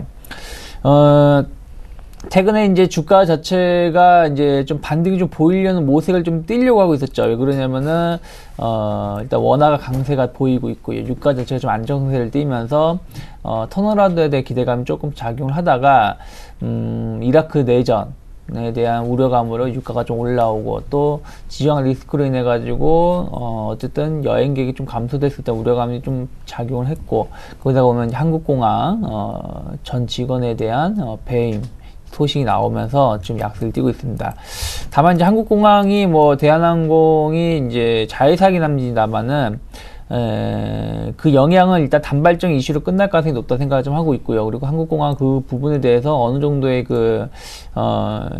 최근에 이제 주가 자체가 이제 좀 반등이 좀 보이려는 모색을 좀 띄려고 하고 있었죠. 왜 그러냐면은, 일단 원화가 강세가 보이고 있고요. 유가 자체가 좀 안정세를 띠면서, 턴어라운드에 대한 기대감이 조금 작용을 하다가, 이라크 내전에 대한 우려감으로 유가가 좀 올라오고, 또 지정 리스크로 인해 가지고 어쨌든 여행객이 좀 감소됐을 때 우려감이 좀 작용을 했고, 거기다가 보면 한국공항 전 직원에 대한 배임 소식이 나오면서 지금 약세를 띠고 있습니다. 다만 이제 한국공항이 뭐 대한항공이 이제 자회사긴 합니다만은 그 영향은 일단 단발적 이슈로 끝날 가능성이 높다 생각을 좀 하고 있고요. 그리고 한국공항 그 부분에 대해서 어느 정도의 그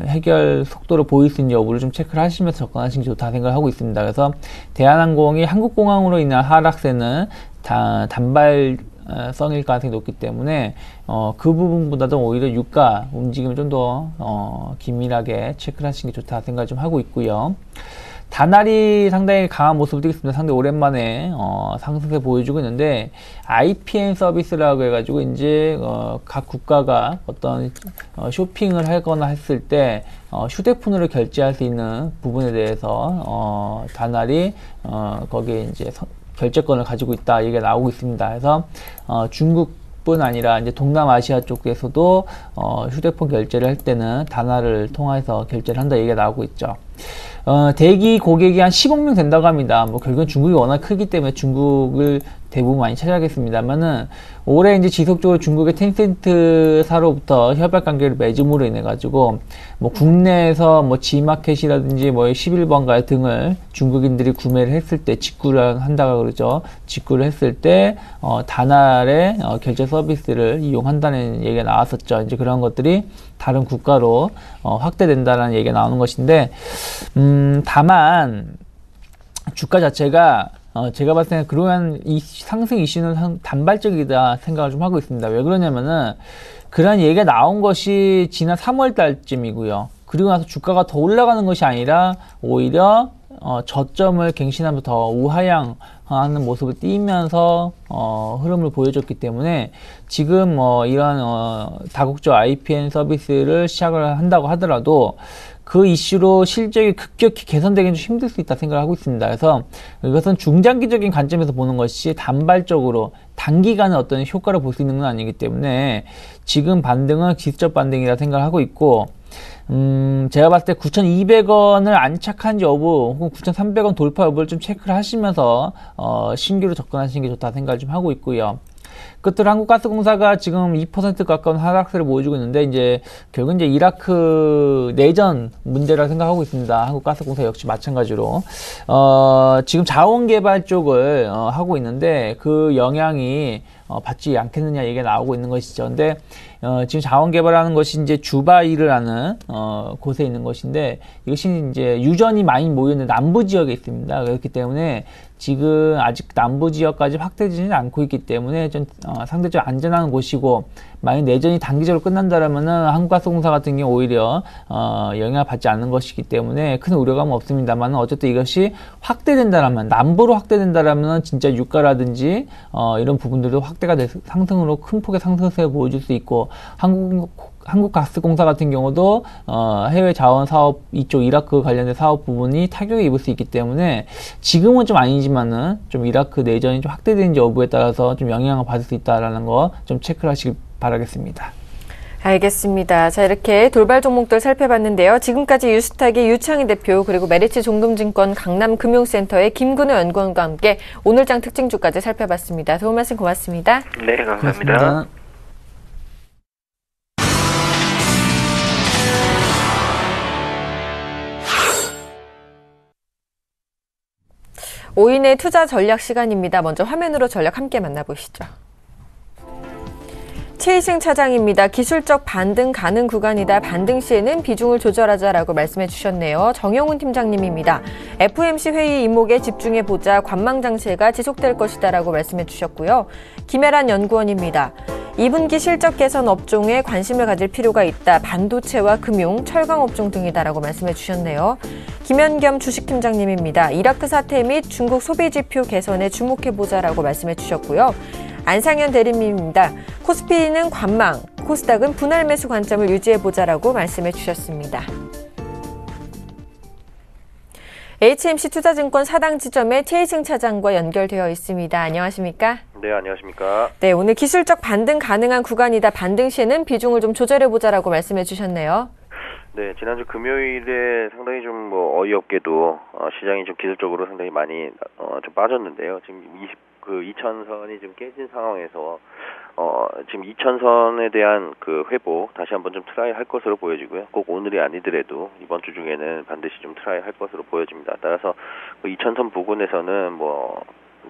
해결 속도를 보일 수 있는 여부를 좀 체크를 하시면서 접근하시는 게 좋다 생각을 하고 있습니다. 그래서 대한항공이 한국공항으로 인한 하락세는 단발성일 가능성이 높기 때문에 그 부분보다도 오히려 유가 움직임을 좀 더 긴밀하게 체크를 하시는 게 좋다 생각을 좀 하고 있고요. 다날이 상당히 강한 모습을 띄겠습니다. 상당히 오랜만에 상승세 보여주고 있는데 IPN 서비스라고 해가지고 이제 각 국가가 어떤 쇼핑을 하거나 했을 때 휴대폰으로 결제할 수 있는 부분에 대해서 다날이 거기에 이제 결제권을 가지고 있다 얘기가 나오고 있습니다. 그래서 중국뿐 아니라 이제 동남아시아 쪽에서도 휴대폰 결제를 할 때는 다날을 통해서 결제를 한다 얘기가 나오고 있죠. 대기 고객이 한 10억 명 된다고 합니다. 뭐 결국은 중국이 워낙 크기 때문에 중국을 대부분 많이 차지하겠습니다만은 올해 이제 지속적으로 중국의 텐센트사로부터 협약 관계를 맺음으로 인해 가지고 뭐 국내에서 뭐 G마켓이라든지 뭐 11번가 등을 중국인들이 구매를 했을 때 직구를 한다고 그러죠. 직구를 했을 때 다날의 결제 서비스를 이용한다는 얘기가 나왔었죠. 이제 그런 것들이 다른 국가로 확대된다는 얘기가 나오는 것인데 다만 주가 자체가 제가 봤을 때는 그러한 이 상승 이슈는 단발적이다 생각을 좀 하고 있습니다. 왜 그러냐면은 그런 얘기가 나온 것이 지난 3월 달쯤이고요. 그리고 나서 주가가 더 올라가는 것이 아니라 오히려 저점을 갱신하면서 더 우하향하는 모습을 띠면서 흐름을 보여줬기 때문에 지금 이런 다국적 IPN 서비스를 시작을 한다고 하더라도 그 이슈로 실적이 급격히 개선되기는 좀 힘들 수 있다 생각을 하고 있습니다. 그래서 이것은 중장기적인 관점에서 보는 것이 단발적으로 단기간에 어떤 효과를 볼 수 있는 건 아니기 때문에 지금 반등은 기술적 반등이라 생각을 하고 있고 제가 봤을 때 9,200원을 안착한지 여부 혹은 9,300원 돌파 여부를 좀 체크를 하시면서 신규로 접근하시는 게 좋다 생각을 좀 하고 있고요. 끝으로 한국가스공사가 지금 2% 가까운 하락세를 보여주고 있는데 이제 결국 이제 이라크 내전 문제라 생각하고 있습니다. 한국가스공사 역시 마찬가지로 지금 자원개발 쪽을 하고 있는데 그 영향이 받지 않겠느냐 얘기가 나오고 있는 것이죠. 근데 지금 자원개발하는 것이 이제 주바이르라는 곳에 있는 것인데 이것이 이제 유전이 많이 모여있는 남부 지역에 있습니다. 그렇기 때문에 지금 아직 남부 지역까지 확대되지는 않고 있기 때문에 좀 상대적으로 안전한 곳이고 만약 내전이 단기적으로 끝난다라면은 한국가스공사 같은 경우 오히려 영향을 받지 않는 것이기 때문에 큰 우려감은 없습니다만 어쨌든 이것이 확대된다라면 남부로 확대된다라면 진짜 유가라든지 이런 부분들도 확대가 돼서 상승으로 큰 폭의 상승세를 보여줄 수 있고 한국가스공사 같은 경우도 해외 자원 사업 이쪽 이라크 관련된 사업 부분이 타격을 입을 수 있기 때문에 지금은 좀 아니지만은 좀 이라크 내전이 좀 확대되는지 여부에 따라서 좀 영향을 받을 수 있다라는 거 좀 체크를 하시길 바라겠습니다.
알겠습니다. 자, 이렇게 돌발 종목들 살펴봤는데요. 지금까지 유스탁의 유창희 대표 그리고 메리츠 종금증권 강남금융센터의 김근우 연구원과 함께 오늘장 특징주까지 살펴봤습니다. 도움 말씀 고맙습니다.
네, 감사합니다.
고맙습니다.
오인의 투자 전략 시간입니다. 먼저 화면으로 전략 함께 만나보시죠. 최희승 차장입니다. 기술적 반등 가능 구간이다. 반등 시에는 비중을 조절하자라고 말씀해 주셨네요. 정영훈 팀장님입니다. FOMC 회의 이목에 집중해보자. 관망 장세가 지속될 것이다라고 말씀해 주셨고요. 김혜란 연구원입니다. 2분기 실적 개선 업종에 관심을 가질 필요가 있다. 반도체와 금융, 철강 업종 등이다라고 말씀해 주셨네요. 김현겸 주식팀장님입니다. 이라크 사태 및 중국 소비 지표 개선에 주목해보자라고 말씀해 주셨고요. 안상현 대리님입니다. 코스피는 관망, 코스닥은 분할 매수 관점을 유지해보자라고 말씀해 주셨습니다. HMC 투자증권 사당 지점의 최희승 차장과 연결되어 있습니다. 안녕하십니까?
네, 안녕하십니까?
네, 오늘 기술적 반등 가능한 구간이다. 반등 시에는 비중을 좀 조절해보자라고 말씀해 주셨네요.
네, 지난주 금요일에 상당히 좀 어이없게도 시장이 좀 기술적으로 상당히 많이 좀 빠졌는데요. 지금 2000선이 좀 깨진 상황에서 지금 2000선에 대한 그 회복 다시 한번 좀 트라이 할 것으로 보여지고요. 꼭 오늘이 아니더라도 이번 주 중에는 반드시 좀 트라이 할 것으로 보여집니다. 따라서 그 2000선 부근에서는 뭐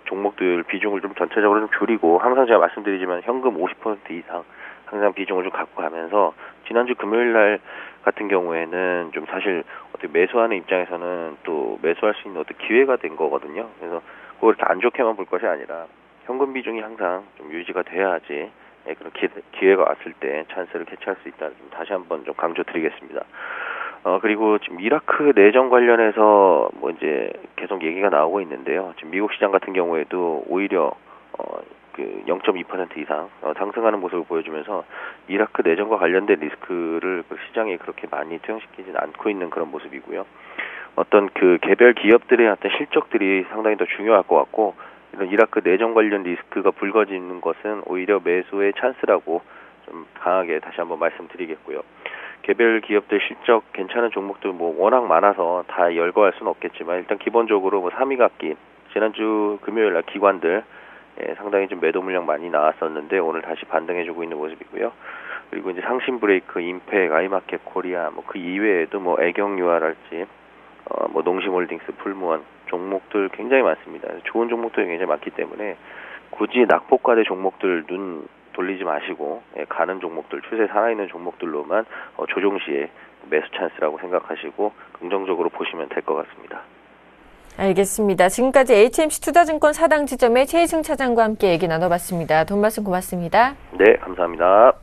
종목들 비중을 좀 전체적으로 좀 줄이고, 항상 제가 말씀드리지만 현금 50% 이상 항상 비중을 좀 갖고 가면서, 지난주 금요일 날 같은 경우에는 좀 사실 어떻게 매수하는 입장에서는 또 매수할 수 있는 어떤 기회가 된 거거든요. 그래서 그걸 이렇게 안 좋게만 볼 것이 아니라 현금 비중이 항상 좀 유지가 돼야지 그런 기회가 왔을 때 찬스를 캐치할 수 있다. 좀 다시 한번 좀 강조드리겠습니다. 그리고 지금 이라크 내전 관련해서 뭐 이제 계속 얘기가 나오고 있는데요. 지금 미국 시장 같은 경우에도 오히려 그 0.2% 이상 상승하는 모습을 보여주면서 이라크 내전과 관련된 리스크를 그 시장에 그렇게 많이 투영시키진 않고 있는 그런 모습이고요. 어떤 그 개별 기업들의 어떤 실적들이 상당히 더 중요할 것 같고, 이런 이라크 내전 관련 리스크가 불거지는 것은 오히려 매수의 찬스라고 좀 강하게 다시 한번 말씀드리겠고요. 개별 기업들 실적 괜찮은 종목들 뭐 워낙 많아서 다 열거할 수는 없겠지만, 일단 기본적으로 뭐 3위각기 지난주 금요일 날 기관들 상당히 좀 매도 물량 많이 나왔었는데 오늘 다시 반등해주고 있는 모습이고요. 그리고 이제 상신 브레이크, 임팩, 아이마켓 코리아, 뭐 그 이외에도 뭐 애경유아랄지 뭐 농심홀딩스, 풀무원 종목들 굉장히 많습니다. 좋은 종목들이 굉장히 많기 때문에 굳이 낙폭과대 종목들 눈 돌리지 마시고 가는 종목들, 추세 살아있는 종목들로만 조정 시에 매수 찬스라고 생각하시고 긍정적으로 보시면 될 것 같습니다.
알겠습니다. 지금까지 HMC 투자증권 사당 지점의 최희승 차장과 함께 얘기 나눠봤습니다. 도움 말씀 고맙습니다.
네, 감사합니다.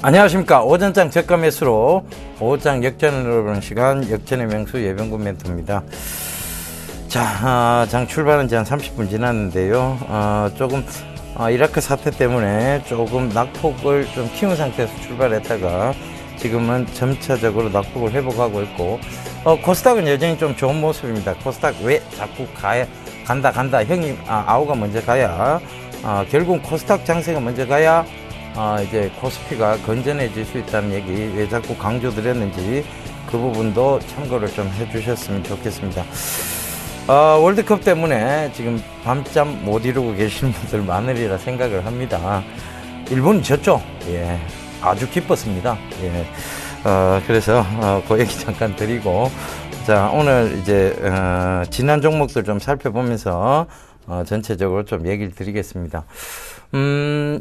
안녕하십니까. 오전장 저가 매수로 오후장 역전을 보는 시간, 역전의 명수 예병군 멘토입니다. 자, 장 출발한 지 한 30분 지났는데요. 조금 이라크 사태 때문에 조금 낙폭을 좀 키운 상태에서 출발했다가 지금은 점차적으로 낙폭을 회복하고 있고, 코스닥은 여전히 좀 좋은 모습입니다. 코스닥 왜 자꾸 간다 형님, 아우가 먼저 가야 결국 코스닥 장세가 먼저 가야 이제 코스피가 건전해질 수 있다는 얘기, 왜 자꾸 강조드렸는지 그 부분도 참고를 좀 해주셨으면 좋겠습니다. 월드컵 때문에 지금 밤잠 못 이루고 계시는 분들 많으리라 생각을 합니다. 일본이 졌죠? 예, 아주 기뻤습니다. 예, 그래서 그 얘기 잠깐 드리고, 자, 오늘 이제 지난 종목들 좀 살펴보면서 전체적으로 좀 얘기를 드리겠습니다.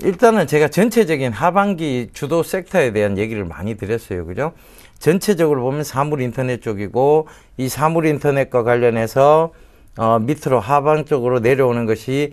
일단은 제가 전체적인 하반기 주도 섹터에 대한 얘기를 많이 드렸어요. 그죠? 전체적으로 보면 사물 인터넷 쪽이고, 이 사물 인터넷과 관련해서 밑으로 하방 쪽으로 내려오는 것이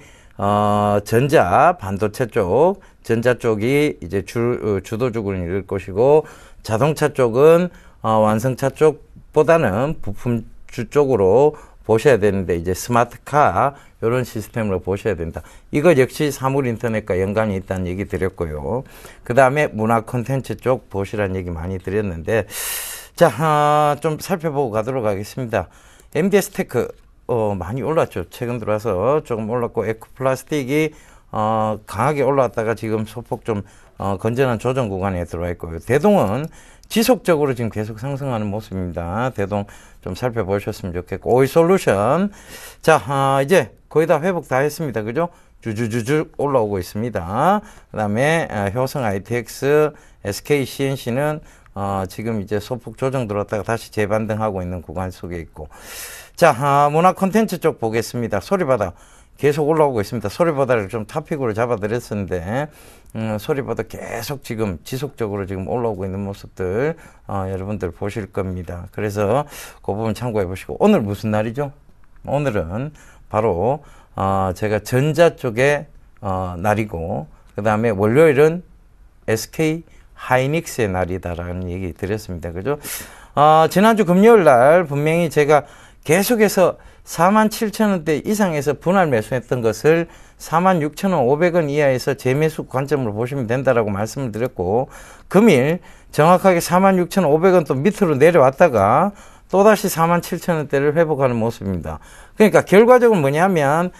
전자 반도체 쪽, 전자 쪽이 이제 주도주를 이룰 것이고, 자동차 쪽은 완성차 쪽보다는 부품주 쪽으로 보셔야 되는데, 이제 스마트카 이런 시스템으로 보셔야 된다. 이거 역시 사물 인터넷과 연관이 있다는 얘기 드렸고요. 그 다음에 문화 콘텐츠 쪽 보시라는 얘기 많이 드렸는데, 자, 좀 살펴보고 가도록 하겠습니다. MDS테크 많이 올랐죠. 최근 들어와서 조금 올랐고, 에코플라스틱이 강하게 올라왔다가 지금 소폭 좀 건전한 조정 구간에 들어와 있고요. 대동은 지속적으로 지금 계속 상승하는 모습입니다. 대동 좀 살펴보셨으면 좋겠고, 오이솔루션. 자, 이제 거의 다 회복 다 했습니다. 그죠? 주주주주 올라오고 있습니다. 그 다음에 효성 ITX, SK CNC는 지금 이제 소폭 조정 들었다가 다시 재반등하고 있는 구간 속에 있고. 자, 문화 콘텐츠 쪽 보겠습니다. 소리바다 계속 올라오고 있습니다. 소리바다를 좀 탑픽으로 잡아드렸었는데, 소리바다 계속 지금 지속적으로 지금 올라오고 있는 모습들, 여러분들 보실 겁니다. 그래서 그 부분 참고해 보시고, 오늘 무슨 날이죠? 오늘은 바로, 제가 전자 쪽의, 날이고, 그 다음에 월요일은 SK 하이닉스의 날이다라는 얘기 드렸습니다. 그죠? 지난주 금요일 날 분명히 제가 계속해서 47,000원대 이상에서 분할 매수했던 것을 46,500원 이하에서 재매수 관점으로 보시면 된다라고 말씀을 드렸고, 금일 정확하게 46,500원 또 밑으로 내려왔다가 또다시 47,000원대를 회복하는 모습입니다. 그러니까 결과적으로 뭐냐면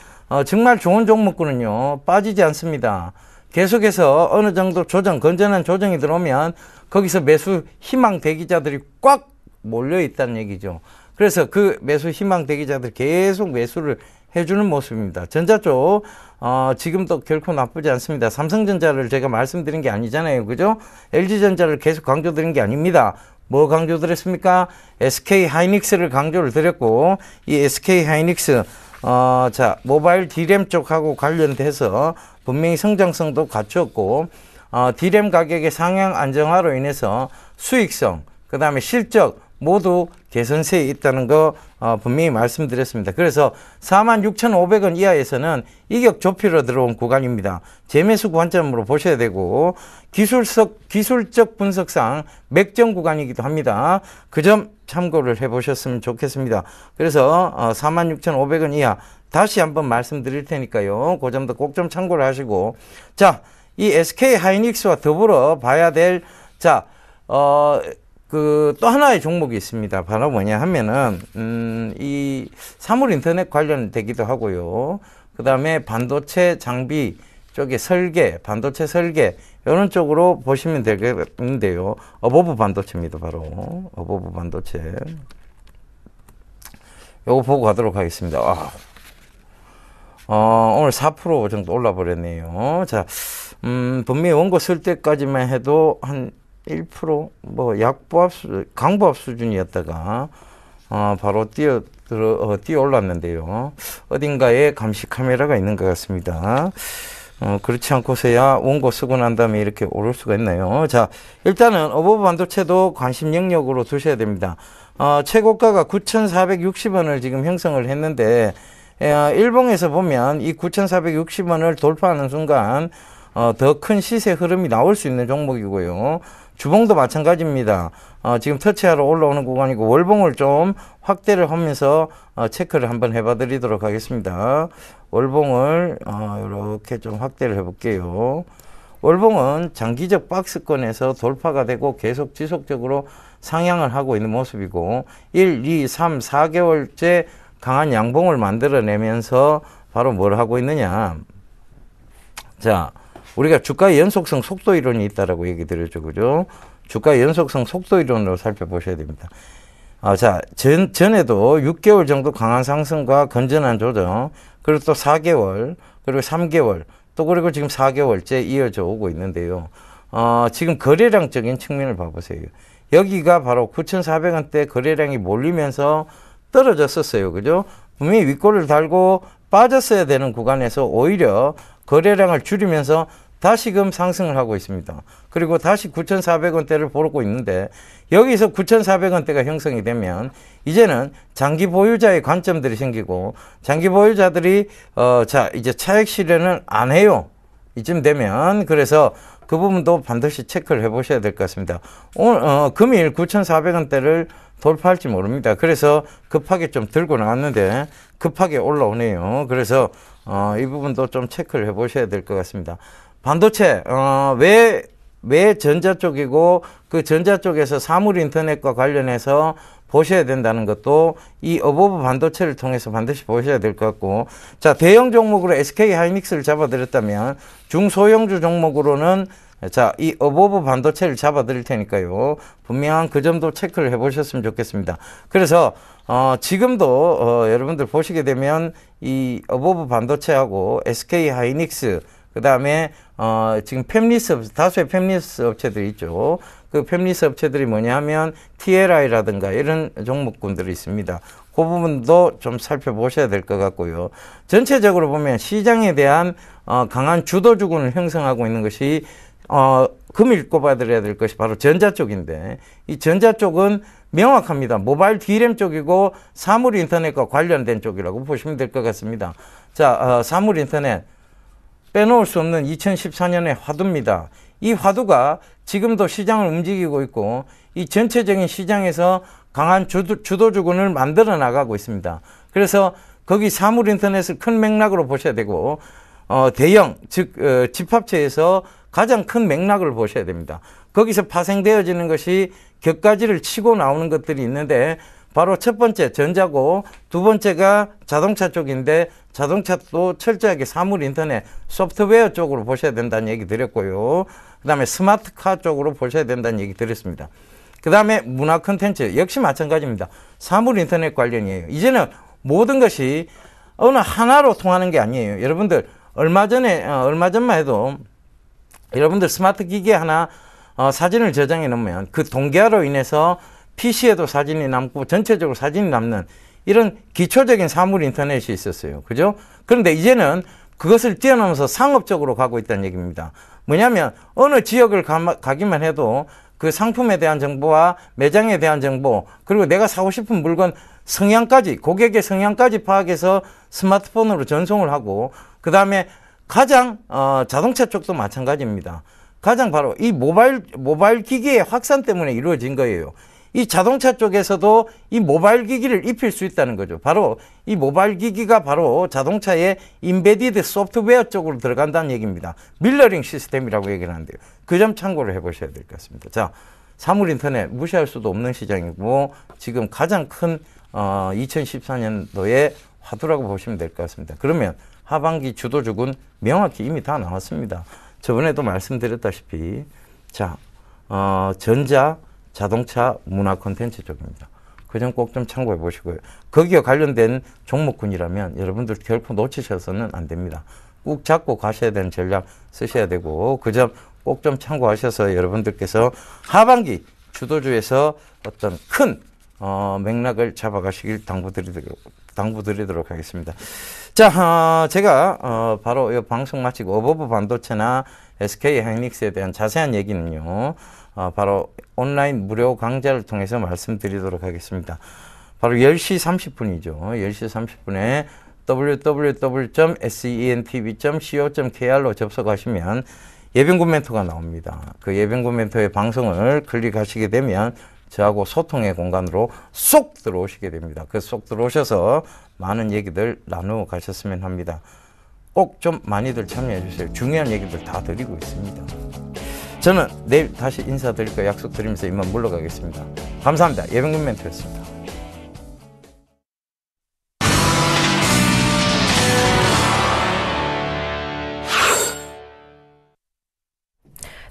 정말 좋은 종목군은요 빠지지 않습니다. 계속해서 어느 정도 조정, 건전한 조정이 들어오면 거기서 매수 희망 대기자들이 꽉 몰려 있다는 얘기죠. 그래서 그 매수 희망 대기자들 계속 매수를 해주는 모습입니다. 전자 쪽 지금도 결코 나쁘지 않습니다. 삼성전자를 제가 말씀드린 게 아니잖아요. 그죠? LG전자를 계속 강조드린 게 아닙니다. 뭐 강조드렸습니까? SK 하이닉스를 강조를 드렸고, 이 SK 하이닉스 자, 모바일 D램 쪽하고 관련돼서 분명히 성장성도 갖추었고, D램 가격의 상향 안정화로 인해서 수익성, 그 다음에 실적 모두 개선세에 있다는 거 분명히 말씀드렸습니다. 그래서 46,500원 이하에서는 이격 좁히러 들어온 구간입니다. 재매수 관점으로 보셔야 되고, 기술적 분석상 맥정 구간이기도 합니다. 그 점 참고를 해보셨으면 좋겠습니다. 그래서 46,500원 이하 다시 한번 말씀드릴 테니까요. 그 점도 꼭 좀 참고를 하시고, 자, 이 SK 하이닉스와 더불어 봐야 될, 자, 또 하나의 종목이 있습니다. 바로 뭐냐 하면은, 이 사물 인터넷 관련되기도 하고요. 그 다음에 반도체 장비 쪽에 설계, 반도체 설계, 이런 쪽으로 보시면 되겠는데요. 어버브 반도체입니다. 바로. 어버브 반도체. 요거 보고 가도록 하겠습니다. 오늘 4% 정도 올라 버렸네요. 자, 분명히 원고 쓸 때까지만 해도 한 1% 강보합 수준이었다가 바로 뛰어 올랐는데요. 어딘가에 감시 카메라가 있는 것 같습니다. 그렇지 않고서야 원고 쓰고 난 다음에 이렇게 오를 수가 있나요? 자, 일단은 어버브 반도체도 관심 영역으로 두셔야 됩니다. 최고가가 9,460원을 지금 형성을 했는데, 일봉에서 보면 이 9,460원을 돌파하는 순간 더 큰 시세 흐름이 나올 수 있는 종목이고요. 주봉도 마찬가지입니다. 지금 터치하러 올라오는 구간이고, 월봉을 좀 확대를 하면서 체크를 한번 해봐 드리도록 하겠습니다. 월봉을 이렇게 좀 확대를 해볼게요. 월봉은 장기적 박스권에서 돌파가 되고 계속 지속적으로 상향을 하고 있는 모습이고, 1, 2, 3, 4개월째 강한 양봉을 만들어내면서 바로 뭘 하고 있느냐. 자, 우리가 주가의 연속성 속도 이론이 있다라고 얘기 드렸죠. 그죠? 주가의 연속성 속도 이론으로 살펴보셔야 됩니다. 자, 전에도 6개월 정도 강한 상승과 건전한 조정, 그리고 또 4개월, 그리고 3개월, 또 그리고 지금 4개월째 이어져 오고 있는데요. 지금 거래량적인 측면을 봐보세요. 여기가 바로 9,400원대 거래량이 몰리면서 떨어졌었어요. 그죠? 분명히 윗골을 달고 빠졌어야 되는 구간에서 오히려 거래량을 줄이면서 다시금 상승을 하고 있습니다. 그리고 다시 9,400원대를 보고 있는데, 여기서 9,400원대가 형성이 되면 이제는 장기 보유자의 관점들이 생기고, 장기 보유자들이 자, 이제 차익 실현을 안 해요. 이쯤 되면. 그래서 그 부분도 반드시 체크를 해보셔야 될 것 같습니다. 오늘 금일 9,400원대를 돌파할지 모릅니다. 그래서 급하게 좀 들고 나왔는데 급하게 올라오네요. 그래서 이 부분도 좀 체크를 해보셔야 될 것 같습니다. 반도체 왜 전자 쪽이고, 그 전자 쪽에서 사물 인터넷과 관련해서 보셔야 된다는 것도 이 어버브 반도체를 통해서 반드시 보셔야 될 것 같고, 자, 대형 종목으로 SK 하이닉스를 잡아드렸다면 중소형주 종목으로는 자, 이 어버브 반도체를 잡아 드릴 테니까요. 분명한 그 점도 체크를 해 보셨으면 좋겠습니다. 그래서 지금도 여러분들 보시게 되면 이 어버브 반도체하고 SK 하이닉스, 그다음에 지금 팹리스, 다수의 팹리스 업체들이 있죠. 그 팹리스 업체들이 뭐냐 하면 TLI라든가 이런 종목군들이 있습니다. 그 부분도 좀 살펴보셔야 될 것 같고요. 전체적으로 보면 시장에 대한 강한 주도주군을 형성하고 있는 것이 금일 꼽아드려야 될 것이 바로 전자 쪽인데, 이 전자 쪽은 명확합니다. 모바일 D램 쪽이고 사물 인터넷과 관련된 쪽이라고 보시면 될 것 같습니다. 자, 사물 인터넷 빼놓을 수 없는 2014년의 화두입니다. 이 화두가 지금도 시장을 움직이고 있고 이 전체적인 시장에서 강한 주도주군을 만들어 나가고 있습니다. 그래서 거기 사물 인터넷을 큰 맥락으로 보셔야 되고 대형, 즉 집합체에서 가장 큰 맥락을 보셔야 됩니다. 거기서 파생되어지는 것이 격가지를 치고 나오는 것들이 있는데 바로 첫 번째 전자고 두 번째가 자동차 쪽인데 자동차도 철저하게 사물 인터넷 소프트웨어 쪽으로 보셔야 된다는 얘기 드렸고요. 그 다음에 스마트카 쪽으로 보셔야 된다는 얘기 드렸습니다. 그 다음에 문화 콘텐츠 역시 마찬가지입니다. 사물 인터넷 관련이에요. 이제는 모든 것이 어느 하나로 통하는 게 아니에요. 여러분들 얼마 전만 해도 여러분들 스마트 기기 하나 사진을 저장해 놓으면 그 동기화로 인해서 PC에도 사진이 남고 전체적으로 사진이 남는 이런 기초적인 사물 인터넷이 있었어요. 그죠? 그런데 이제는 그것을 뛰어넘어서 상업적으로 가고 있다는 얘기입니다. 뭐냐면 어느 지역을 가기만 해도 그 상품에 대한 정보와 매장에 대한 정보, 그리고 내가 사고 싶은 물건 성향까지, 고객의 성향까지 파악해서 스마트폰으로 전송을 하고, 그 다음에 가장 자동차 쪽도 마찬가지입니다. 가장 바로 이 모바일 기기의 확산 때문에 이루어진 거예요. 이 자동차 쪽에서도 이 모바일 기기를 입힐 수 있다는 거죠. 바로 이 모바일 기기가 바로 자동차의 인베디드 소프트웨어 쪽으로 들어간다는 얘기입니다. 밀러링 시스템이라고 얘기를 하는데요. 그 점 참고를 해보셔야 될 것 같습니다. 자, 사물 인터넷 무시할 수도 없는 시장이고 지금 가장 큰 2014년도의 화두라고 보시면 될 것 같습니다. 그러면 하반기 주도주군 명확히 이미 다 나왔습니다. 저번에도 말씀드렸다시피 자, 전자, 자동차, 문화 콘텐츠 쪽입니다. 그 점 꼭 좀 참고해 보시고요. 거기에 관련된 종목군이라면 여러분들 결코 놓치셔서는 안 됩니다. 꼭 잡고 가셔야 되는 전략 쓰셔야 되고 그 점 꼭 좀 참고하셔서 여러분들께서 하반기 주도주에서 어떤 큰 맥락을 잡아가시길 당부드리도록 하겠습니다. 자, 제가 바로 이 방송 마치고 어버브 반도체나 SK 하이닉스에 대한 자세한 얘기는요. 바로 온라인 무료 강좌를 통해서 말씀드리도록 하겠습니다. 바로 10시 30분이죠. 10시 30분에 www.sentv.co.kr로 접속하시면 예병군 멘토가 나옵니다. 그 예병군 멘토의 방송을 클릭하시게 되면 저하고 소통의 공간으로 쏙 들어오시게 됩니다. 그 쏙 들어오셔서 많은 얘기들 나누어 가셨으면 합니다. 꼭 좀 많이들 참여해 주세요. 중요한 얘기들 다 드리고 있습니다. 저는 내일 다시 인사드릴 거 약속드리면서 이만 물러가겠습니다. 감사합니다. 예병군 멘토였습니다.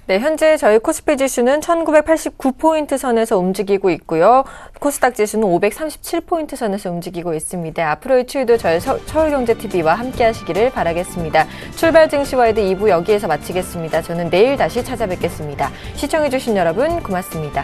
네, 현재 저희 코스피 지수는 1989포인트 선에서 움직이고 있고요. 코스닥 지수는 537포인트 선에서 움직이고 있습니다. 앞으로의 추이도 저희 서울경제TV와 함께 하시기를 바라겠습니다. 출발 증시와이드 2부 여기에서 마치겠습니다. 저는 내일 다시 찾아뵙겠습니다. 시청해주신 여러분 고맙습니다.